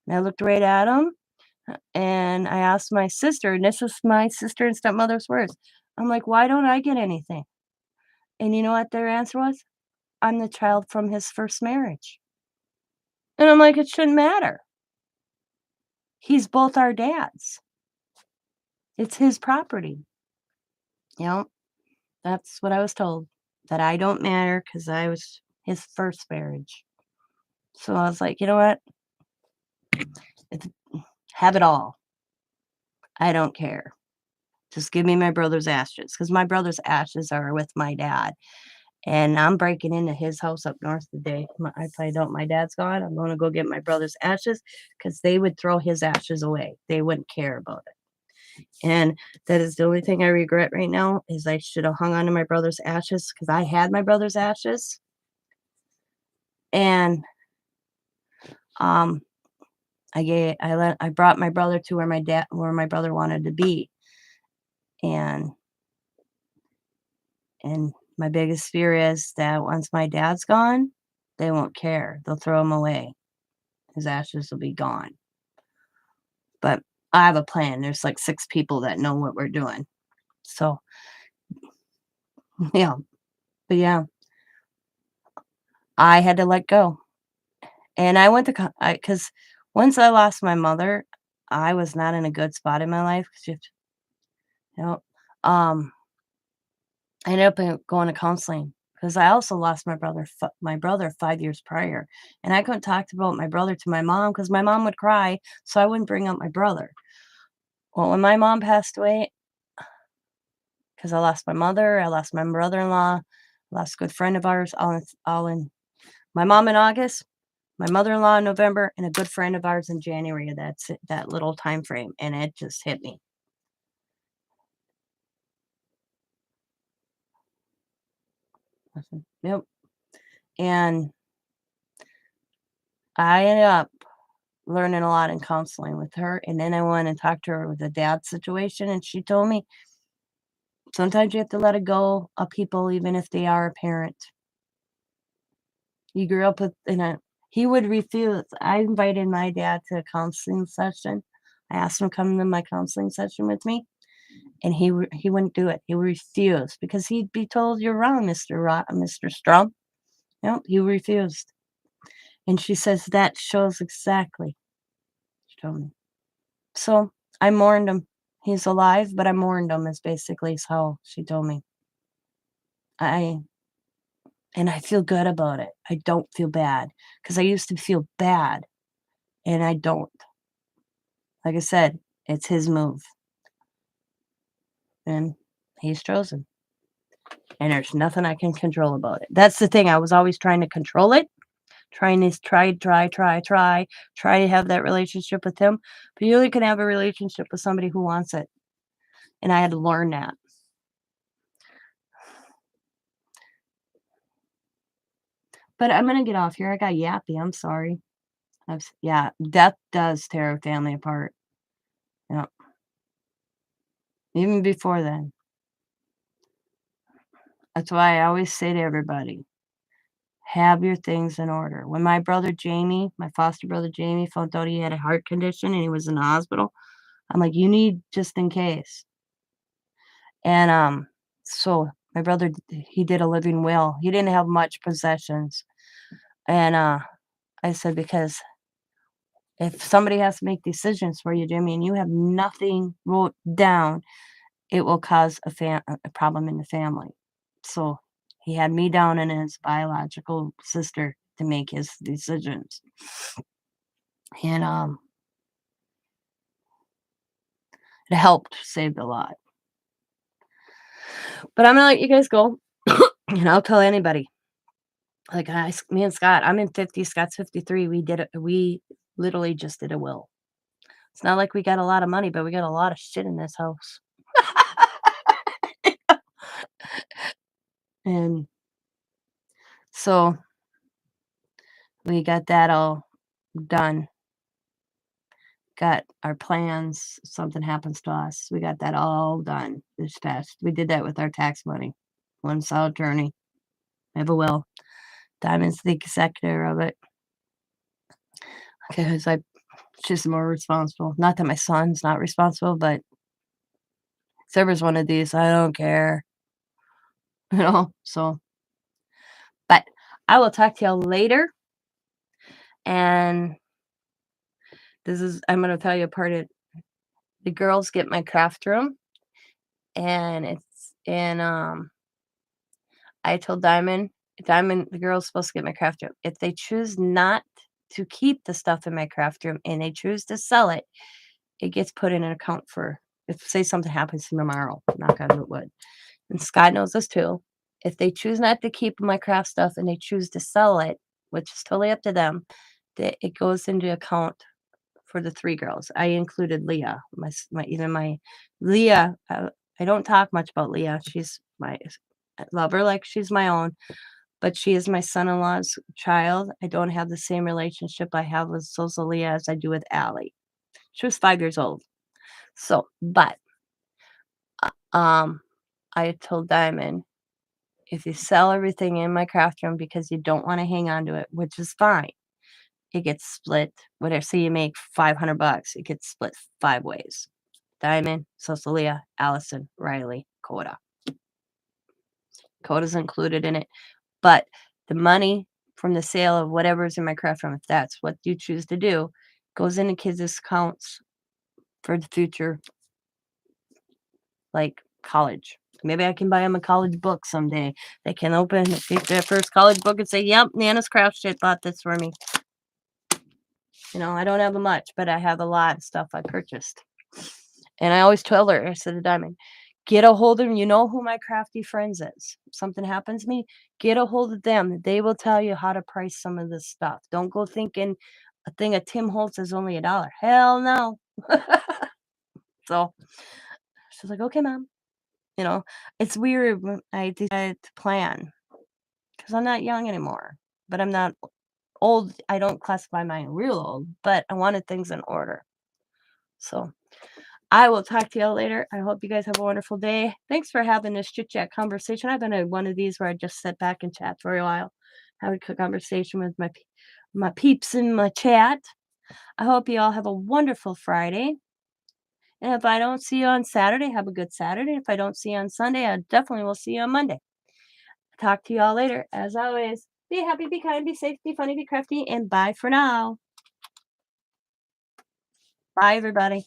And I looked right at him, and I asked my sister, and this was my sister and stepmother's words. I'm like, "Why don't I get anything?" And you know what their answer was? "I'm the child from his first marriage." And I'm like, "It shouldn't matter. He's both our dads. It's his property." You know, that's what I was told, that I don't matter because I was his first marriage. So I was like, "You know what? It's have it all. I don't care. Just give me my brother's ashes because my brother's ashes are with my dad, and I'm breaking into his house up north today. If I don't, my dad's gone. I'm gonna go get my brother's ashes because they would throw his ashes away. They wouldn't care about it. And that is the only thing I regret right now is I should have hung on to my brother's ashes because I had my brother's ashes. And um I brought my brother to where my brother wanted to be. And and my biggest fear is that once my dad's gone, they won't care. They'll throw him away. His ashes will be gone. But I have a plan. There's like 6 people that know what we're doing. So, yeah. But yeah, I had to let go. And I went to because once I lost my mother, I was not in a good spot in my life. 'Cause you know, um, I ended up going to counseling because I also lost my brother 5 years prior, and I couldn't talk about my brother to my mom because my mom would cry, so I wouldn't bring up my brother. Well, when my mom passed away, because I lost my mother, I lost my brother-in-law, lost a good friend of ours, all in my mom in August, my mother-in-law in November, and a good friend of ours in January. That's it, that little time frame, and it just hit me. Yep. And I ended up learning a lot in counseling with her, and then I went and talked to her with the dad situation, and she told me sometimes you have to let it go of people even if they are a parent. You grew up with in a he would refuse. I invited my dad to a counseling session. I asked him to come to my counseling session with me, and he wouldn't do it. He refused because he'd be told, "You're wrong, Mr. Strum." Nope, he refused. And she says, "That shows exactly," she told me. So, I mourned him. He's alive, but I mourned him is basically is how she told me. I and I feel good about it. I don't feel bad because I used to feel bad, and I don't. Like I said, it's his move, and he's chosen, and there's nothing I can control about it. That's the thing, I was always trying to control it, trying to try to have that relationship with him, but you only can have a relationship with somebody who wants it, and I had to learn that. But I'm gonna get off here, I got yappy, I'm sorry. Yeah, death does tear a family apart. Yeah, even before then. That's why I always say to everybody, have your things in order. When my brother Jamie, my foster brother Jamie, found out he had a heart condition and he was in the hospital, I'm like, "You need just in case." And, so my brother, he did a living will. He didn't have much possessions. And, I said, "Because if somebody has to make decisions for you, Jimmy, and you have nothing wrote down, it will cause a problem in the family." So, he had me down and his biological sister to make his decisions. And, it helped save a lot. But I'm gonna let you guys go, and I'll tell anybody. Like, me and Scott, I'm in 50, Scott's 53, we literally just did a will. It's not like we got a lot of money, but we got a lot of shit in this house. And so, we got that all done. Got our plans, if something happens to us, we got that all done this past we did that with our tax money. One solid attorney. I have a will. Diamond's the executor of it. Because she's more responsible. Not that my son's not responsible, but if there was one of these, I don't care, so but I will talk to y'all later, and I'm gonna tell you a part of the girls get my craft room, and it's in, I told Diamond, the girl's supposed to get my craft room. If they choose not to keep the stuff in my craft room and they choose to sell it, it gets put in an account for if say something happens to me tomorrow, knock on wood. And Scott knows this too. If they choose not to keep my craft stuff and they choose to sell it, which is totally up to them, that it goes into account for the 3 girls. I included Leah, my even my Leah, I don't talk much about Leah. She's my I love her like she's my own, but she is my son-in-law's child. I don't have the same relationship I have with Leah as I do with Allie. She was 5 years old. So, but, um, I told Diamond, "If you sell everything in my craft room because you don't wanna hang on to it, which is fine, it gets split, whatever, say you make $500, it gets split 5 ways. Diamond, Sosalia, Allison, Riley, Coda. Coda's included in it, but the money from the sale of whatever's in my craft room, if that's what you choose to do, goes into kids' accounts for the future, like college. Maybe I can buy them a college book someday. They can open get their first college book and say, "Yep, Nana's Craft Shit bought this for me." I don't have much, but I have a lot of stuff I purchased. And I always tell her, I said to Diamond, get a hold of them. You know who my crafty friends is. If something happens to me, get a hold of them. They will tell you how to price some of this stuff. Don't go thinking a thing of Tim Holtz is only $1. Hell no. So she's like, okay, mom. You know, it's weird when I decided to plan because I'm not young anymore, but I'm not old. I don't classify mine real old, but I wanted things in order. So I will talk to y'all later. I hope you guys have a wonderful day. Thanks for having this chit chat conversation. I've been in one of these where I just sit back and chat for a while, have a conversation with my peeps in my chat. I hope you all have a wonderful Friday. And if I don't see you on Saturday, have a good Saturday. If I don't see you on Sunday, I definitely will see you on Monday. Talk to y'all later. As always, be happy, be kind, be safe, be funny, be crafty, and bye for now. Bye, everybody.